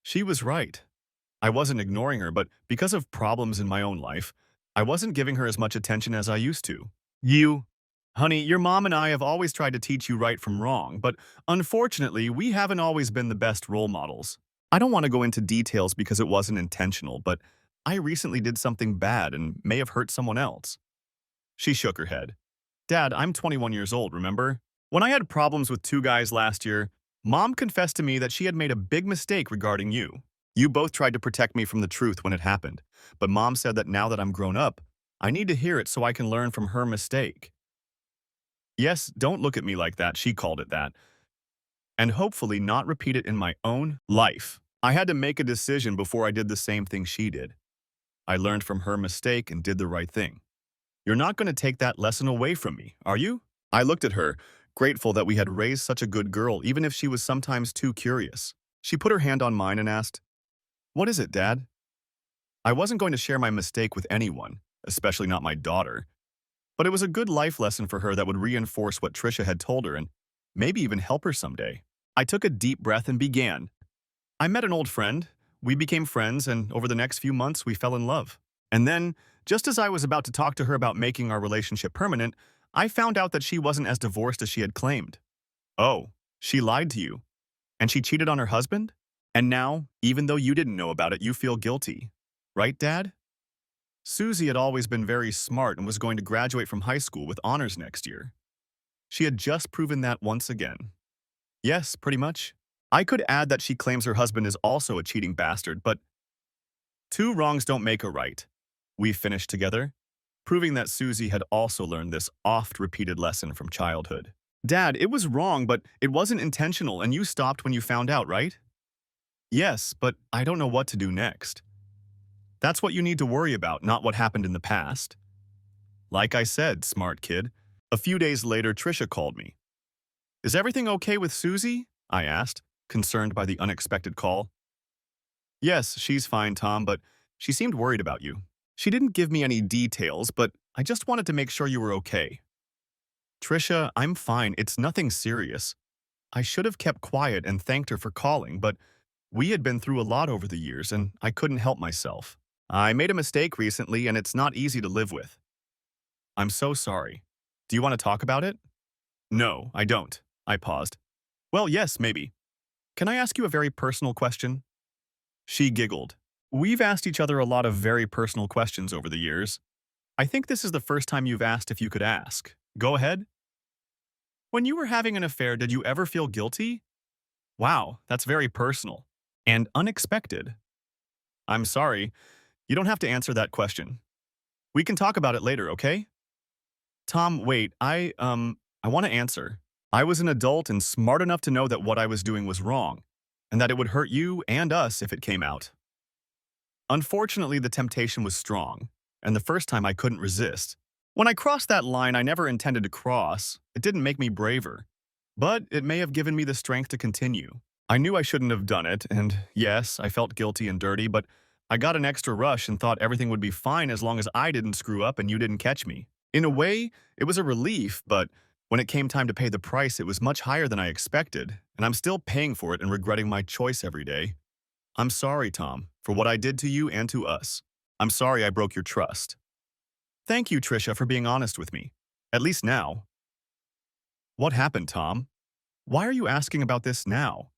She was right. I wasn't ignoring her, but because of problems in my own life, I wasn't giving her as much attention as I used to. Honey, your mom and I have always tried to teach you right from wrong, but unfortunately, we haven't always been the best role models. I don't want to go into details because it wasn't intentional, but I recently did something bad and may have hurt someone else. She shook her head. Dad, I'm 21 years old, remember? When I had problems with two guys last year, Mom confessed to me that she had made a big mistake regarding you. You both tried to protect me from the truth when it happened, but Mom said that now that I'm grown up, I need to hear it so I can learn from her mistake. Yes, don't look at me like that, she called it that, and hopefully not repeat it in my own life. I had to make a decision before I did the same thing she did. I learned from her mistake and did the right thing. You're not going to take that lesson away from me, are you? I looked at her, grateful that we had raised such a good girl, even if she was sometimes too curious. She put her hand on mine and asked, What is it, Dad? I wasn't going to share my mistake with anyone, especially not my daughter. But it was a good life lesson for her that would reinforce what Trisha had told her and maybe even help her someday. I took a deep breath and began. I met an old friend. We became friends, and over the next few months, we fell in love. And then, just as I was about to talk to her about making our relationship permanent, I found out that she wasn't as divorced as she had claimed. Oh, she lied to you. And she cheated on her husband? And now, even though you didn't know about it, you feel guilty. Right, Dad? Susie had always been very smart and was going to graduate from high school with honors next year. She had just proven that once again. Yes, pretty much. I could add that she claims her husband is also a cheating bastard, but two wrongs don't make a right. We finished together, proving that Susie had also learned this oft-repeated lesson from childhood. Dad, it was wrong, but it wasn't intentional, and you stopped when you found out, right? Yes, but I don't know what to do next. That's what you need to worry about, not what happened in the past. Like I said, smart kid. A few days later, Trisha called me. Is everything okay with Susie? I asked, concerned by the unexpected call. Yes, she's fine, Tom, but she seemed worried about you. She didn't give me any details, but I just wanted to make sure you were okay. Trisha, I'm fine. It's nothing serious. I should have kept quiet and thanked her for calling, but we had been through a lot over the years, and I couldn't help myself. I made a mistake recently, and it's not easy to live with. I'm so sorry. Do you want to talk about it? No, I don't. I paused. Well, yes, maybe. Can I ask you a very personal question? She giggled. We've asked each other a lot of very personal questions over the years. I think this is the first time you've asked if you could ask. Go ahead. When you were having an affair, did you ever feel guilty? Wow, that's very personal. And unexpected. I'm sorry. You don't have to answer that question. We can talk about it later, okay? Tom, wait, I want to answer. I was an adult and smart enough to know that what I was doing was wrong, and that it would hurt you and us if it came out. Unfortunately, the temptation was strong, and the first time I couldn't resist. When I crossed that line I never intended to cross, it didn't make me braver, but it may have given me the strength to continue. I knew I shouldn't have done it, and yes, I felt guilty and dirty, but I got an extra rush and thought everything would be fine as long as I didn't screw up and you didn't catch me. In a way, it was a relief, but when it came time to pay the price, it was much higher than I expected, and I'm still paying for it and regretting my choice every day. I'm sorry, Tom, for what I did to you and to us. I'm sorry I broke your trust. Thank you, Trisha, for being honest with me. At least now. What happened, Tom? Why are you asking about this now?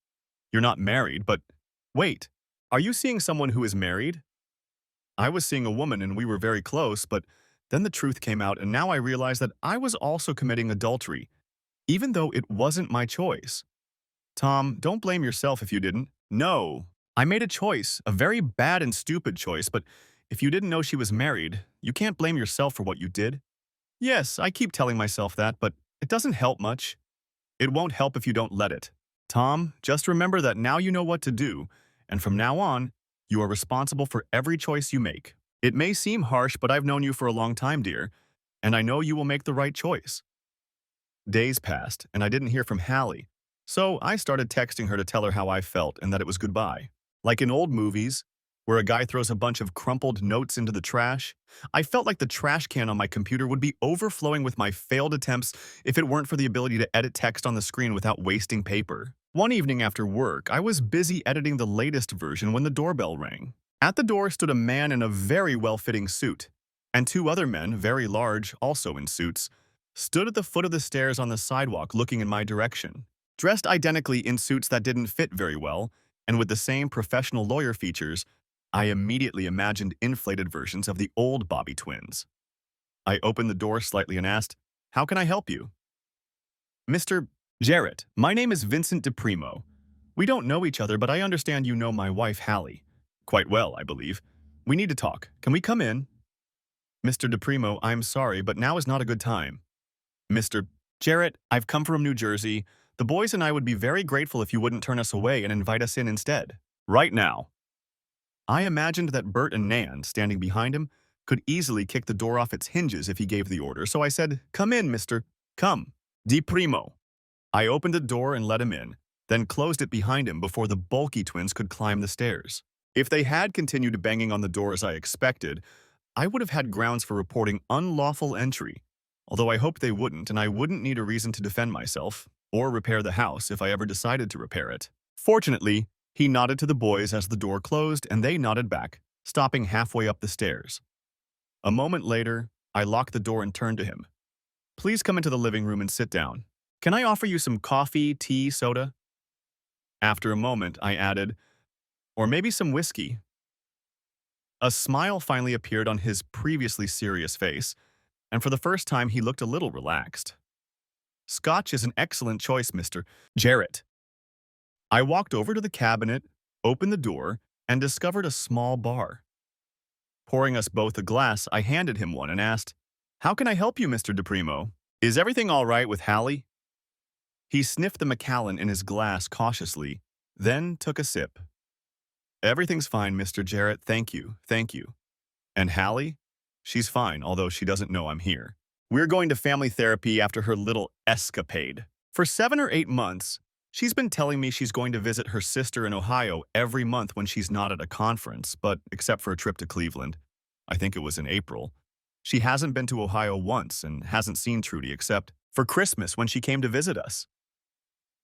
You're not married, but wait, are you seeing someone who is married? I was seeing a woman and we were very close, but then the truth came out and now I realize that I was also committing adultery, even though it wasn't my choice. Tom, don't blame yourself if you didn't. No, I made a choice, a very bad and stupid choice, but if you didn't know she was married, you can't blame yourself for what you did. Yes, I keep telling myself that, but it doesn't help much. It won't help if you don't let it. Tom, just remember that now you know what to do, and from now on, you are responsible for every choice you make. It may seem harsh, but I've known you for a long time, dear, and I know you will make the right choice. Days passed, and I didn't hear from Hallie, so I started texting her to tell her how I felt and that it was goodbye. Like in old movies, where a guy throws a bunch of crumpled notes into the trash, I felt like the trash can on my computer would be overflowing with my failed attempts if it weren't for the ability to edit text on the screen without wasting paper. One evening after work, I was busy editing the latest version when the doorbell rang. At the door stood a man in a very well-fitting suit, and two other men, very large, also in suits, stood at the foot of the stairs on the sidewalk looking in my direction. Dressed identically in suits that didn't fit very well, and with the same professional lawyer features, I immediately imagined inflated versions of the old Bobby twins. I opened the door slightly and asked, "How can I help you?" "Mr. Jarrett, my name is Vincent DePrimo. We don't know each other, but I understand you know my wife, Hallie. Quite well, I believe. We need to talk. Can we come in?" "Mr. DePrimo, I'm sorry, but now is not a good time." "Mr. Jarrett, I've come from New Jersey. The boys and I would be very grateful if you wouldn't turn us away and invite us in instead. Right now." I imagined that Bert and Nan, standing behind him, could easily kick the door off its hinges if he gave the order, so I said, "Come in, mister. Come. Di Primo." I opened the door and let him in, then closed it behind him before the bulky twins could climb the stairs. If they had continued banging on the door as I expected, I would have had grounds for reporting unlawful entry, although I hoped they wouldn't, and I wouldn't need a reason to defend myself, or repair the house if I ever decided to repair it. Fortunately, he nodded to the boys as the door closed, and they nodded back, stopping halfway up the stairs. A moment later, I locked the door and turned to him. "Please come into the living room and sit down. Can I offer you some coffee, tea, soda?" After a moment, I added, "Or maybe some whiskey." A smile finally appeared on his previously serious face, and for the first time he looked a little relaxed. "Scotch is an excellent choice, Mr. Jarrett." I walked over to the cabinet, opened the door, and discovered a small bar. Pouring us both a glass, I handed him one and asked, "How can I help you, Mr. DePrimo? Is everything all right with Hallie?" He sniffed the Macallan in his glass cautiously, then took a sip. "Everything's fine, Mr. Jarrett, thank you, thank you. And Hallie? She's fine, although she doesn't know I'm here. We're going to family therapy after her little escapade. For 7 or 8 months, she's been telling me she's going to visit her sister in Ohio every month when she's not at a conference, but except for a trip to Cleveland. I think it was in April. She hasn't been to Ohio once and hasn't seen Trudy except for Christmas when she came to visit us."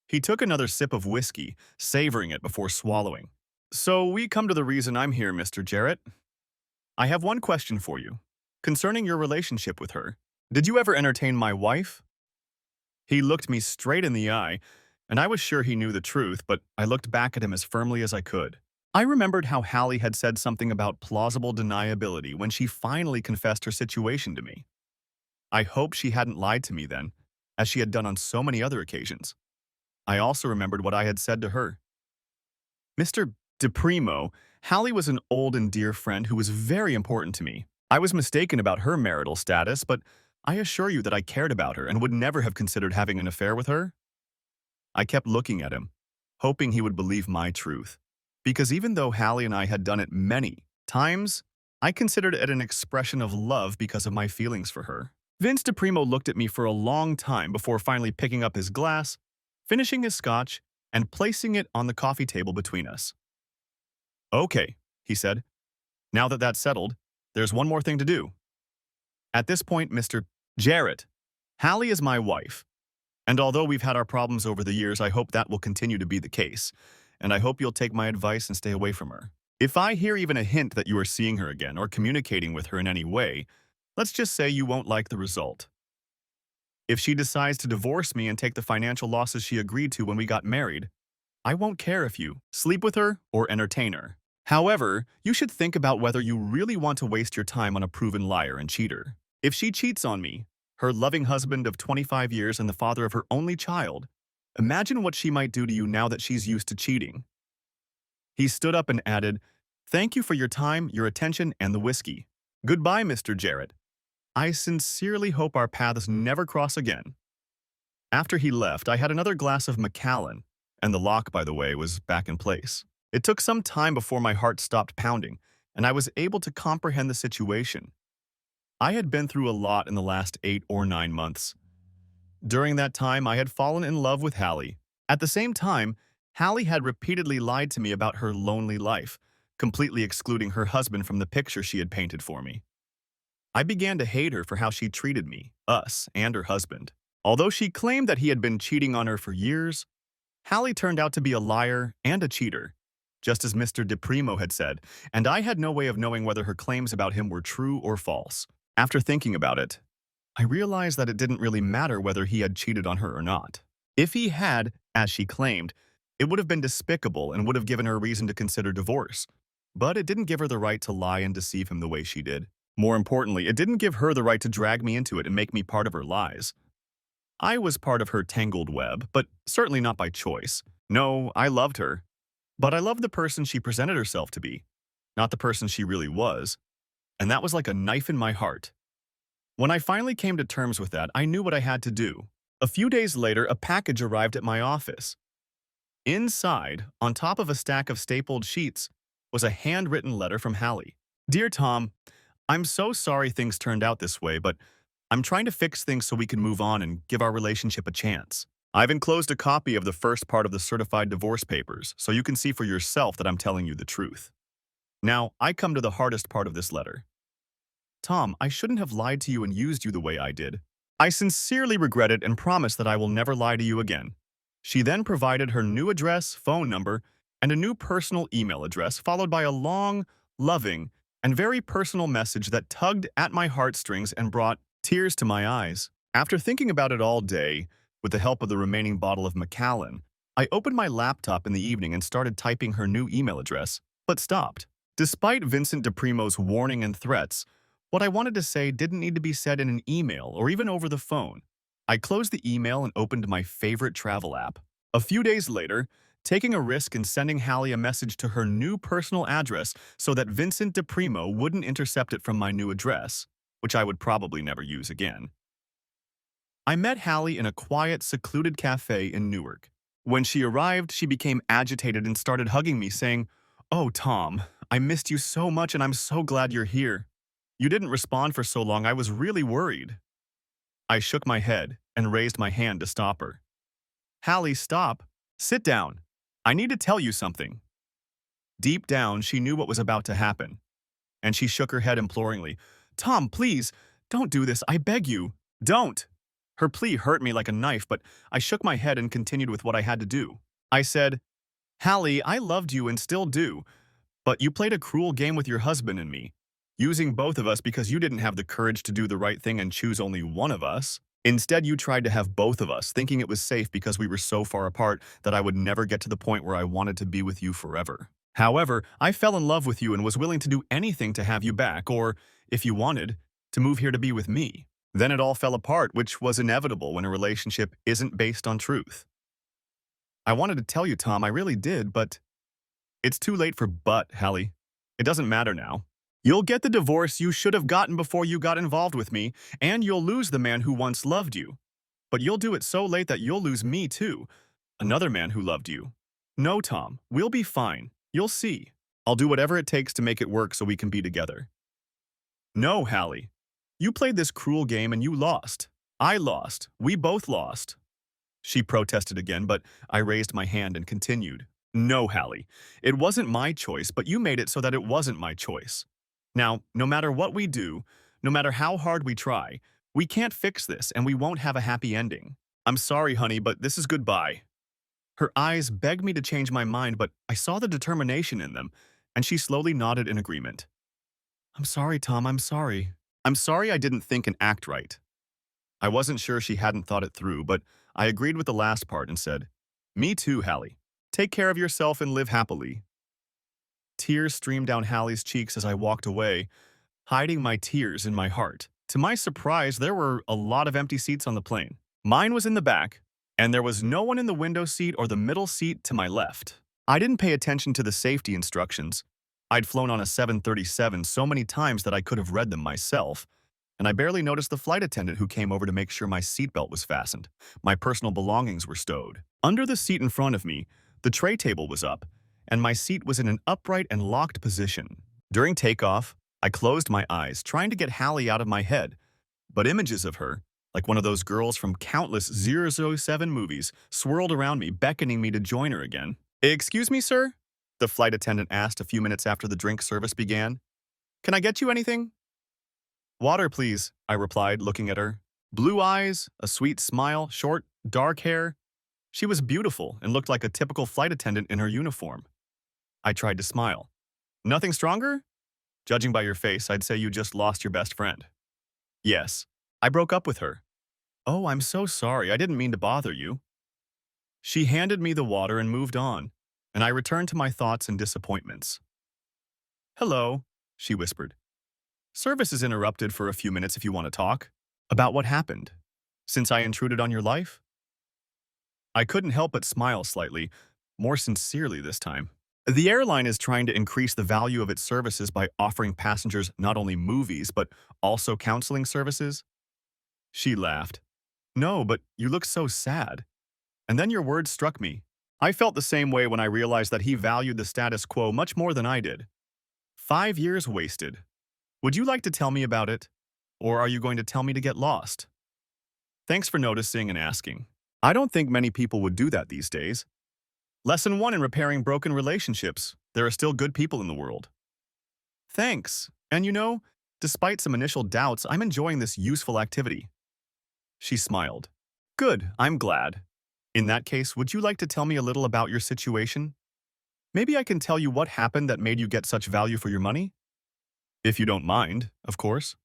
He took another sip of whiskey, savoring it before swallowing. "So we come to the reason I'm here, Mr. Jarrett. I have one question for you. Concerning your relationship with her, did you ever entertain my wife?" He looked me straight in the eye, and I was sure he knew the truth, but I looked back at him as firmly as I could. I remembered how Hallie had said something about plausible deniability when she finally confessed her situation to me. I hoped she hadn't lied to me then, as she had done on so many other occasions. I also remembered what I had said to her. "Mr. DePrimo, Hallie was an old and dear friend who was very important to me. I was mistaken about her marital status, but I assure you that I cared about her and would never have considered having an affair with her." I kept looking at him, hoping he would believe my truth. Because even though Hallie and I had done it many times, I considered it an expression of love because of my feelings for her. Vince DePrimo looked at me for a long time before finally picking up his glass, finishing his scotch, and placing it on the coffee table between us. "Okay," he said. "Now that that's settled, there's one more thing to do. At this point, Mr. Jarrett, Hallie is my wife, and although we've had our problems over the years, I hope that will continue to be the case, and I hope you'll take my advice and stay away from her. If I hear even a hint that you are seeing her again or communicating with her in any way, let's just say you won't like the result. If she decides to divorce me and take the financial losses she agreed to when we got married, I won't care if you sleep with her or entertain her. However, you should think about whether you really want to waste your time on a proven liar and cheater. If she cheats on me, her loving husband of 25 years and the father of her only child, imagine what she might do to you now that she's used to cheating. He stood up and added, "Thank you for your time, your attention, and the whiskey. Goodbye, Mr. Jarrett. I sincerely hope our paths never cross again." After he left, I had another glass of Macallan, and the lock, by the way, was back in place. It took some time before my heart stopped pounding, and I was able to comprehend the situation. I had been through a lot in the last 8 or 9 months. During that time, I had fallen in love with Hallie. At the same time, Hallie had repeatedly lied to me about her lonely life, completely excluding her husband from the picture she had painted for me. I began to hate her for how she treated me, us, and her husband. Although she claimed that he had been cheating on her for years, Hallie turned out to be a liar and a cheater, just as Mr. DePrimo had said, and I had no way of knowing whether her claims about him were true or false. After thinking about it, I realized that it didn't really matter whether he had cheated on her or not. If he had, as she claimed, it would have been despicable and would have given her reason to consider divorce. But it didn't give her the right to lie and deceive him the way she did. More importantly, it didn't give her the right to drag me into it and make me part of her lies. I was part of her tangled web, but certainly not by choice. No, I loved her. But I loved the person she presented herself to be, not the person she really was. And that was like a knife in my heart. When I finally came to terms with that, I knew what I had to do. A few days later, a package arrived at my office. Inside, on top of a stack of stapled sheets, was a handwritten letter from Hallie. "Dear Tom, I'm so sorry things turned out this way, but I'm trying to fix things so we can move on and give our relationship a chance. I've enclosed a copy of the first part of the certified divorce papers, so you can see for yourself that I'm telling you the truth. Now, I come to the hardest part of this letter. Tom, I shouldn't have lied to you and used you the way I did. I sincerely regret it and promise that I will never lie to you again." She then provided her new address, phone number, and a new personal email address, followed by a long, loving, and very personal message that tugged at my heartstrings and brought tears to my eyes. After thinking about it all day, with the help of the remaining bottle of Macallan, I opened my laptop in the evening and started typing her new email address, but stopped. Despite Vincent DePrimo's warning and threats, what I wanted to say didn't need to be said in an email or even over the phone. I closed the email and opened my favorite travel app. A few days later, taking a risk and sending Hallie a message to her new personal address so that Vincent DePrimo wouldn't intercept it from my new address, which I would probably never use again. I met Hallie in a quiet, secluded cafe in Newark. When she arrived, she became agitated and started hugging me, saying, "Oh, Tom, I missed you so much and I'm so glad you're here. You didn't respond for so long, I was really worried." I shook my head and raised my hand to stop her. "Hallie, stop. Sit down. I need to tell you something." Deep down, she knew what was about to happen, and she shook her head imploringly. "Tom, please, don't do this. I beg you. Don't." Her plea hurt me like a knife, but I shook my head and continued with what I had to do. I said, "Hallie, I loved you and still do, but you played a cruel game with your husband and me, using both of us because you didn't have the courage to do the right thing and choose only one of us. Instead, you tried to have both of us, thinking it was safe because we were so far apart that I would never get to the point where I wanted to be with you forever. However, I fell in love with you and was willing to do anything to have you back, or, if you wanted, to move here to be with me. Then it all fell apart, which was inevitable when a relationship isn't based on truth. I wanted to tell you, Tom, I really did, but it's too late for but, Hallie. It doesn't matter now. You'll get the divorce you should have gotten before you got involved with me, and you'll lose the man who once loved you. But you'll do it so late that you'll lose me too, another man who loved you. No, Tom, we'll be fine. You'll see. I'll do whatever it takes to make it work so we can be together." "No, Hallie. You played this cruel game and you lost. I lost. We both lost." She protested again, but I raised my hand and continued. "No, Hallie. It wasn't my choice, but you made it so that it wasn't my choice. Now, no matter what we do, no matter how hard we try, we can't fix this and we won't have a happy ending. I'm sorry, honey, but this is goodbye." Her eyes begged me to change my mind, but I saw the determination in them, and she slowly nodded in agreement. "I'm sorry, Tom, I'm sorry. I'm sorry I didn't think and act right." I wasn't sure she hadn't thought it through, but I agreed with the last part and said, "Me too, Hallie. Take care of yourself and live happily." Tears streamed down Hallie's cheeks as I walked away, hiding my tears in my heart. To my surprise, there were a lot of empty seats on the plane. Mine was in the back, and there was no one in the window seat or the middle seat to my left. I didn't pay attention to the safety instructions. I'd flown on a 737 so many times that I could have read them myself, and I barely noticed the flight attendant who came over to make sure my seatbelt was fastened. My personal belongings were stowed. Under the seat in front of me, the tray table was up, and my seat was in an upright and locked position. During takeoff, I closed my eyes, trying to get Hallie out of my head, but images of her, like one of those girls from countless 007 movies, swirled around me, beckoning me to join her again. "Excuse me, sir?" the flight attendant asked a few minutes after the drink service began. "Can I get you anything?" "Water, please," I replied, looking at her. Blue eyes, a sweet smile, short, dark hair. She was beautiful and looked like a typical flight attendant in her uniform. I tried to smile. "Nothing stronger? Judging by your face, I'd say you just lost your best friend." "Yes, I broke up with her." "Oh, I'm so sorry. I didn't mean to bother you." She handed me the water and moved on, and I returned to my thoughts and disappointments. "Hello," she whispered. "Service is interrupted for a few minutes if you want to talk. About what happened? Since I intruded on your life?" I couldn't help but smile slightly, more sincerely this time. "The airline is trying to increase the value of its services by offering passengers not only movies, but also counseling services." She laughed. "No, but you look so sad." And then your words struck me. I felt the same way when I realized that he valued the status quo much more than I did. 5 years wasted. Would you like to tell me about it? Or are you going to tell me to get lost? Thanks for noticing and asking. I don't think many people would do that these days. Lesson 1 in repairing broken relationships. There are still good people in the world. Thanks. And you know, despite some initial doubts, I'm enjoying this useful activity. She smiled. Good, I'm glad. In that case, would you like to tell me a little about your situation? Maybe I can tell you what happened that made you get such value for your money? If you don't mind, of course.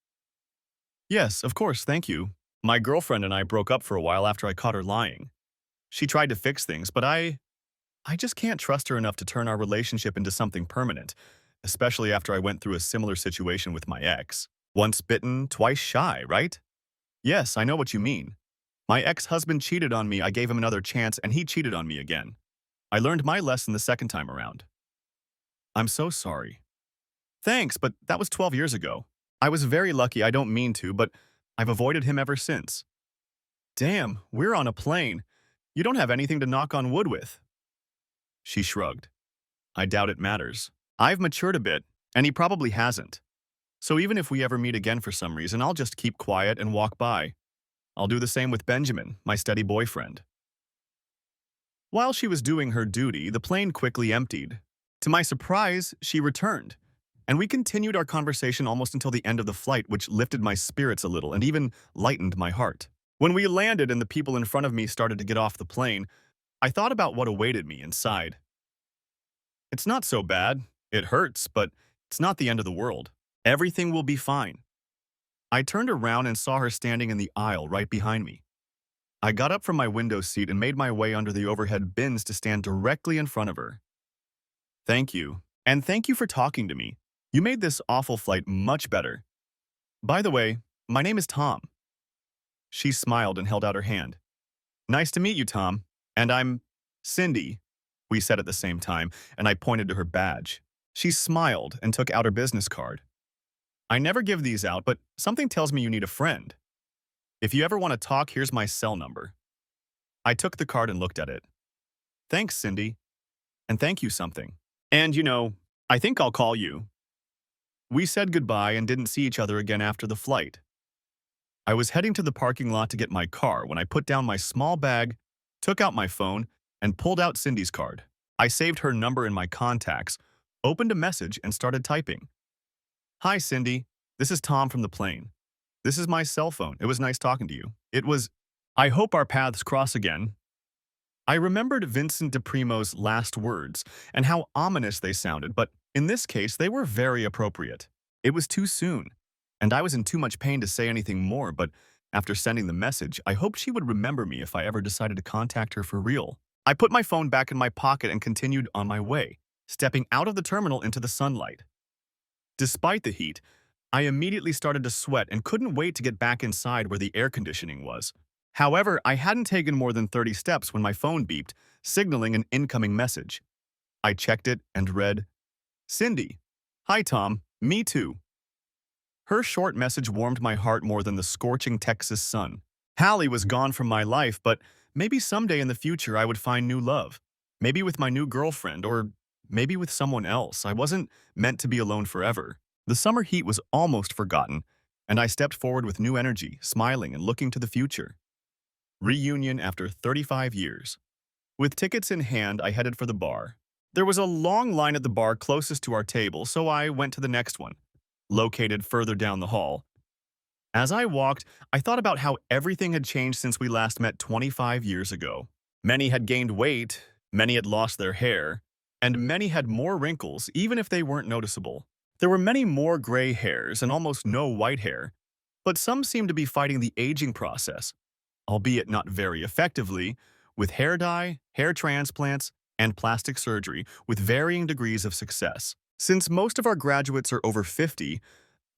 Yes, of course, thank you. My girlfriend and I broke up for a while after I caught her lying. She tried to fix things, but I just can't trust her enough to turn our relationship into something permanent, especially after I went through a similar situation with my ex. Once bitten, twice shy, right? Yes, I know what you mean. My ex-husband cheated on me, I gave him another chance, and he cheated on me again. I learned my lesson the second time around. I'm so sorry. Thanks, but that was 12 years ago. I was very lucky, I don't mean to, but I've avoided him ever since. Damn, we're on a plane. You don't have anything to knock on wood with. She shrugged. I doubt it matters. I've matured a bit, and he probably hasn't. So even if we ever meet again for some reason, I'll just keep quiet and walk by. I'll do the same with Benjamin, my steady boyfriend. While she was doing her duty, the plane quickly emptied. To my surprise, she returned, and we continued our conversation almost until the end of the flight, which lifted my spirits a little and even lightened my heart. When we landed and the people in front of me started to get off the plane, I thought about what awaited me inside. It's not so bad. It hurts, but it's not the end of the world. Everything will be fine. I turned around and saw her standing in the aisle right behind me. I got up from my window seat and made my way under the overhead bins to stand directly in front of her. Thank you, and thank you for talking to me. You made this awful flight much better. By the way, my name is Tom. She smiled and held out her hand. Nice to meet you, Tom. And I'm Cindy, we said at the same time, and I pointed to her badge. She smiled and took out her business card. I never give these out, but something tells me you need a friend. If you ever want to talk, here's my cell number. I took the card and looked at it. Thanks, Cindy. And thank you something. And you know, I think I'll call you. We said goodbye and didn't see each other again after the flight. I was heading to the parking lot to get my car when I put down my small bag, took out my phone, and pulled out Cindy's card. I saved her number in my contacts, opened a message, and started typing. Hi, Cindy. This is Tom from the plane. This is my cell phone. It was nice talking to you. I hope our paths cross again. I remembered Vincent DePrimo's last words and how ominous they sounded, but in this case, they were very appropriate. It was too soon, and I was in too much pain to say anything more, but After sending the message, I hoped she would remember me if I ever decided to contact her for real. I put my phone back in my pocket and continued on my way, stepping out of the terminal into the sunlight. Despite the heat, I immediately started to sweat and couldn't wait to get back inside where the air conditioning was. However, I hadn't taken more than 30 steps when my phone beeped, signaling an incoming message. I checked it and read, Cindy. Hi, Tom. Me too. Her short message warmed my heart more than the scorching Texas sun. Hallie was gone from my life, but maybe someday in the future I would find new love. Maybe with my new girlfriend, or maybe with someone else. I wasn't meant to be alone forever. The summer heat was almost forgotten, and I stepped forward with new energy, smiling and looking to the future. Reunion after 35 years. With tickets in hand, I headed for the bar. There was a long line at the bar closest to our table, so I went to the next one, located further down the hall. As I walked, I thought about how everything had changed since we last met 25 years ago. Many had gained weight, many had lost their hair, and many had more wrinkles, even if they weren't noticeable. There were many more gray hairs and almost no white hair, but some seemed to be fighting the aging process, albeit not very effectively, with hair dye, hair transplants, and plastic surgery with varying degrees of success. Since most of our graduates are over 50,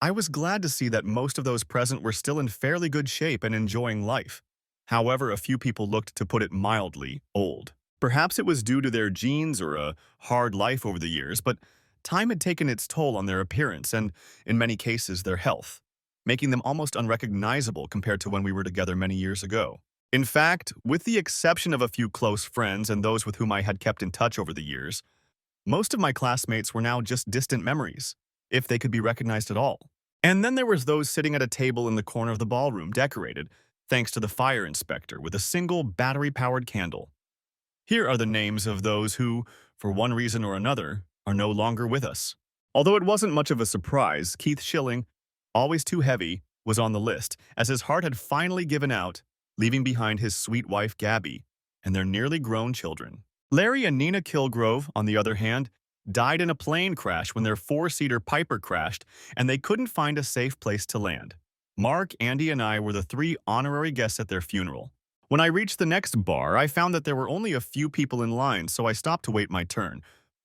I was glad to see that most of those present were still in fairly good shape and enjoying life. However, a few people looked, to put it mildly, old. Perhaps it was due to their genes or a hard life over the years, but time had taken its toll on their appearance and, in many cases, their health, making them almost unrecognizable compared to when we were together many years ago. In fact, with the exception of a few close friends and those with whom I had kept in touch over the years, most of my classmates were now just distant memories, if they could be recognized at all. And then there was those sitting at a table in the corner of the ballroom, decorated, thanks to the fire inspector, with a single battery-powered candle. Here are the names of those who, for one reason or another, are no longer with us. Although it wasn't much of a surprise, Keith Schilling, always too heavy, was on the list, as his heart had finally given out, leaving behind his sweet wife Gabby and their nearly grown children. Larry and Nina Kilgrove, on the other hand, died in a plane crash when their four-seater Piper crashed and they couldn't find a safe place to land. Mark, Andy, and I were the three honorary guests at their funeral. When I reached the next bar, I found that there were only a few people in line, so I stopped to wait my turn,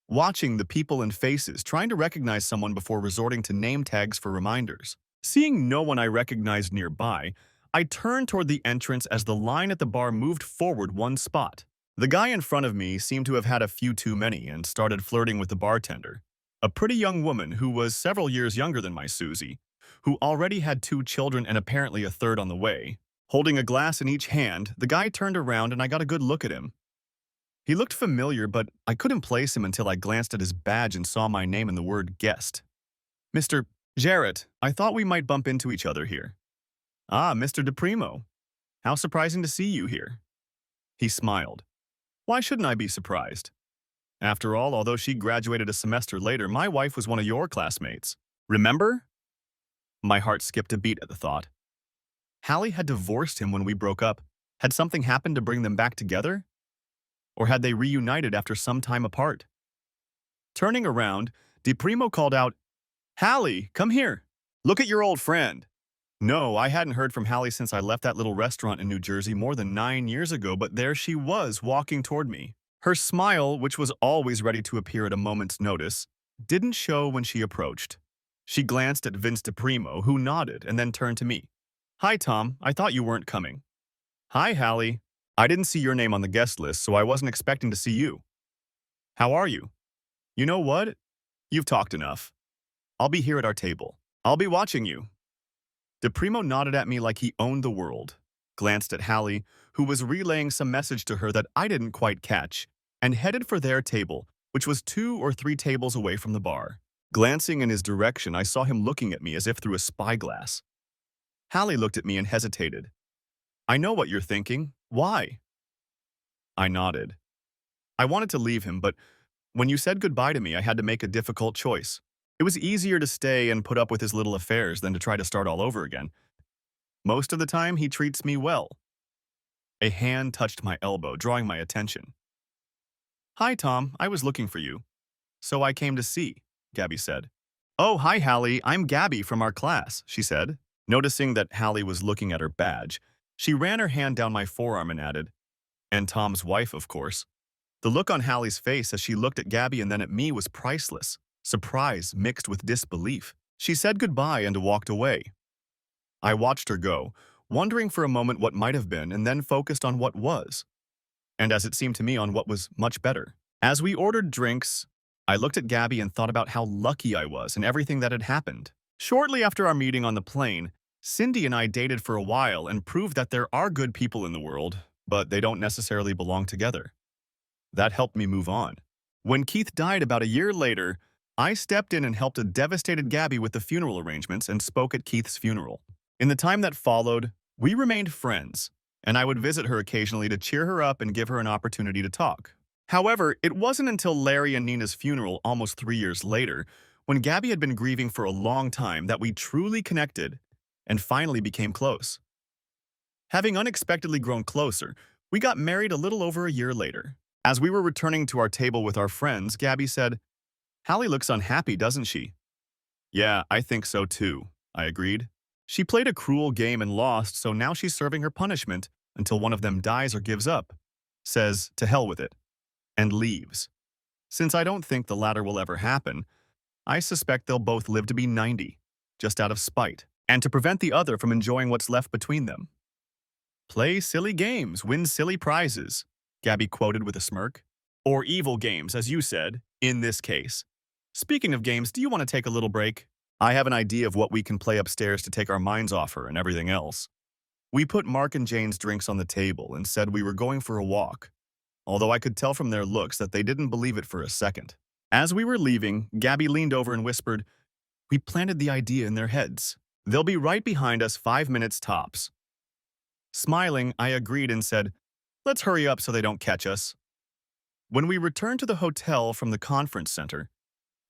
watching the people and faces, trying to recognize someone before resorting to name tags for reminders. Seeing no one I recognized nearby, I turned toward the entrance as the line at the bar moved forward one spot. The guy in front of me seemed to have had a few too many and started flirting with the bartender, a pretty young woman who was several years younger than my Susie, who already had two children and apparently a third on the way. Holding a glass in each hand, the guy turned around and I got a good look at him. He looked familiar, but I couldn't place him until I glanced at his badge and saw my name and the word guest. Mr. Jarrett, I thought we might bump into each other here. Ah, Mr. DePrimo. How surprising to see you here. He smiled. Why shouldn't I be surprised? After all, although she graduated a semester later, my wife was one of your classmates. Remember? My heart skipped a beat at the thought. Hallie had divorced him when we broke up. Had something happened to bring them back together? Or had they reunited after some time apart? Turning around, DePrimo called out, Hallie, come here. Look at your old friend. No, I hadn't heard from Hallie since I left that little restaurant in New Jersey more than 9 years ago, but there she was, walking toward me. Her smile, which was always ready to appear at a moment's notice, didn't show when she approached. She glanced at Vince DePrimo, who nodded and then turned to me. Hi, Tom. I thought you weren't coming. Hi, Hallie. I didn't see your name on the guest list, so I wasn't expecting to see you. How are you? You know what? You've talked enough. I'll be here at our table. I'll be watching you. DePrimo nodded at me like he owned the world, glanced at Hallie, who was relaying some message to her that I didn't quite catch, and headed for their table, which was 2 or 3 tables away from the bar. Glancing in his direction, I saw him looking at me as if through a spyglass. Hallie looked at me and hesitated. I know what you're thinking. Why? I nodded. I wanted to leave him, but when you said goodbye to me, I had to make a difficult choice. It was easier to stay and put up with his little affairs than to try to start all over again. Most of the time, he treats me well. A hand touched my elbow, drawing my attention. Hi, Tom. I was looking for you. So I came to see, Gabby said. Oh, hi, Hallie. I'm Gabby from our class, she said. Noticing that Hallie was looking at her badge, she ran her hand down my forearm and added, "And Tom's wife, of course." The look on Hallie's face as she looked at Gabby and then at me was priceless. Surprise mixed with disbelief. She said goodbye and walked away. I watched her go, wondering for a moment what might have been and then focused on what was. And as it seemed to me, on what was much better. As we ordered drinks, I looked at Gabby and thought about how lucky I was and everything that had happened. Shortly after our meeting on the plane, Cindy and I dated for a while and proved that there are good people in the world, but they don't necessarily belong together. That helped me move on. When Keith died about a year later, I stepped in and helped a devastated Gabby with the funeral arrangements and spoke at Keith's funeral. In the time that followed, we remained friends, and I would visit her occasionally to cheer her up and give her an opportunity to talk. However, it wasn't until Larry and Nina's funeral almost 3 years later, when Gabby had been grieving for a long time, that we truly connected and finally became close. Having unexpectedly grown closer, we got married a little over a year later. As we were returning to our table with our friends, Gabby said, "Hallie looks unhappy, doesn't she?" "Yeah, I think so too," I agreed. "She played a cruel game and lost, so now she's serving her punishment until one of them dies or gives up, says, 'To hell with it,' and leaves. Since I don't think the latter will ever happen, I suspect they'll both live to be 90, just out of spite, and to prevent the other from enjoying what's left between them. Play silly games, win silly prizes," Gabby quoted with a smirk. "Or evil games, as you said, in this case. Speaking of games, do you want to take a little break? I have an idea of what we can play upstairs to take our minds off her and everything else." We put Mark and Jane's drinks on the table and said we were going for a walk, although I could tell from their looks that they didn't believe it for a second. As we were leaving, Gabby leaned over and whispered, "We planted the idea in their heads. They'll be right behind us 5 minutes tops." Smiling, I agreed and said, "Let's hurry up so they don't catch us." When we returned to the hotel from the conference center,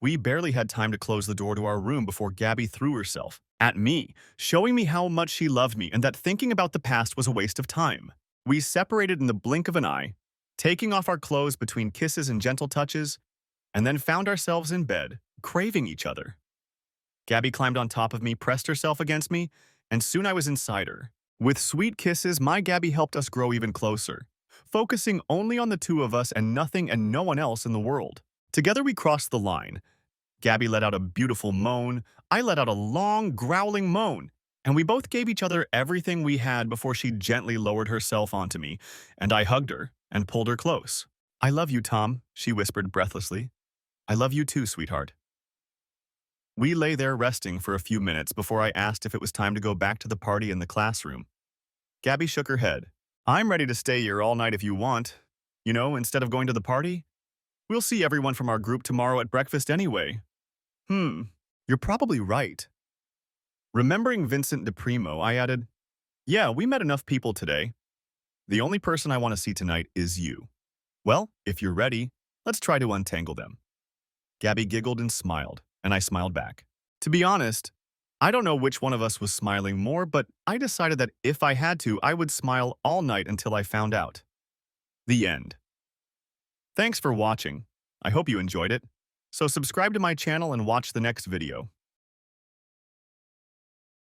we barely had time to close the door to our room before Gabby threw herself at me, showing me how much she loved me and that thinking about the past was a waste of time. We separated in the blink of an eye, taking off our clothes between kisses and gentle touches, and then found ourselves in bed, craving each other. Gabby climbed on top of me, pressed herself against me, and soon I was inside her. With sweet kisses, my Gabby helped us grow even closer, focusing only on the two of us and nothing and no one else in the world. Together we crossed the line. Gabby let out a beautiful moan, I let out a long, growling moan, and we both gave each other everything we had before she gently lowered herself onto me, and I hugged her and pulled her close. "I love you, Tom," she whispered breathlessly. "I love you too, sweetheart." We lay there resting for a few minutes before I asked if it was time to go back to the party in the classroom. Gabby shook her head. "I'm ready to stay here all night if you want. Instead of going to the party, we'll see everyone from our group tomorrow at breakfast anyway." You're probably right." Remembering Vincent DePrimo, I added, "Yeah, we met enough people today. The only person I want to see tonight is you. Well, if you're ready, let's try to untangle them." Gabby giggled and smiled, and I smiled back. To be honest, I don't know which one of us was smiling more, but I decided that if I had to, I would smile all night until I found out. The end. Thanks for watching. I hope you enjoyed it. So subscribe to my channel and watch the next video.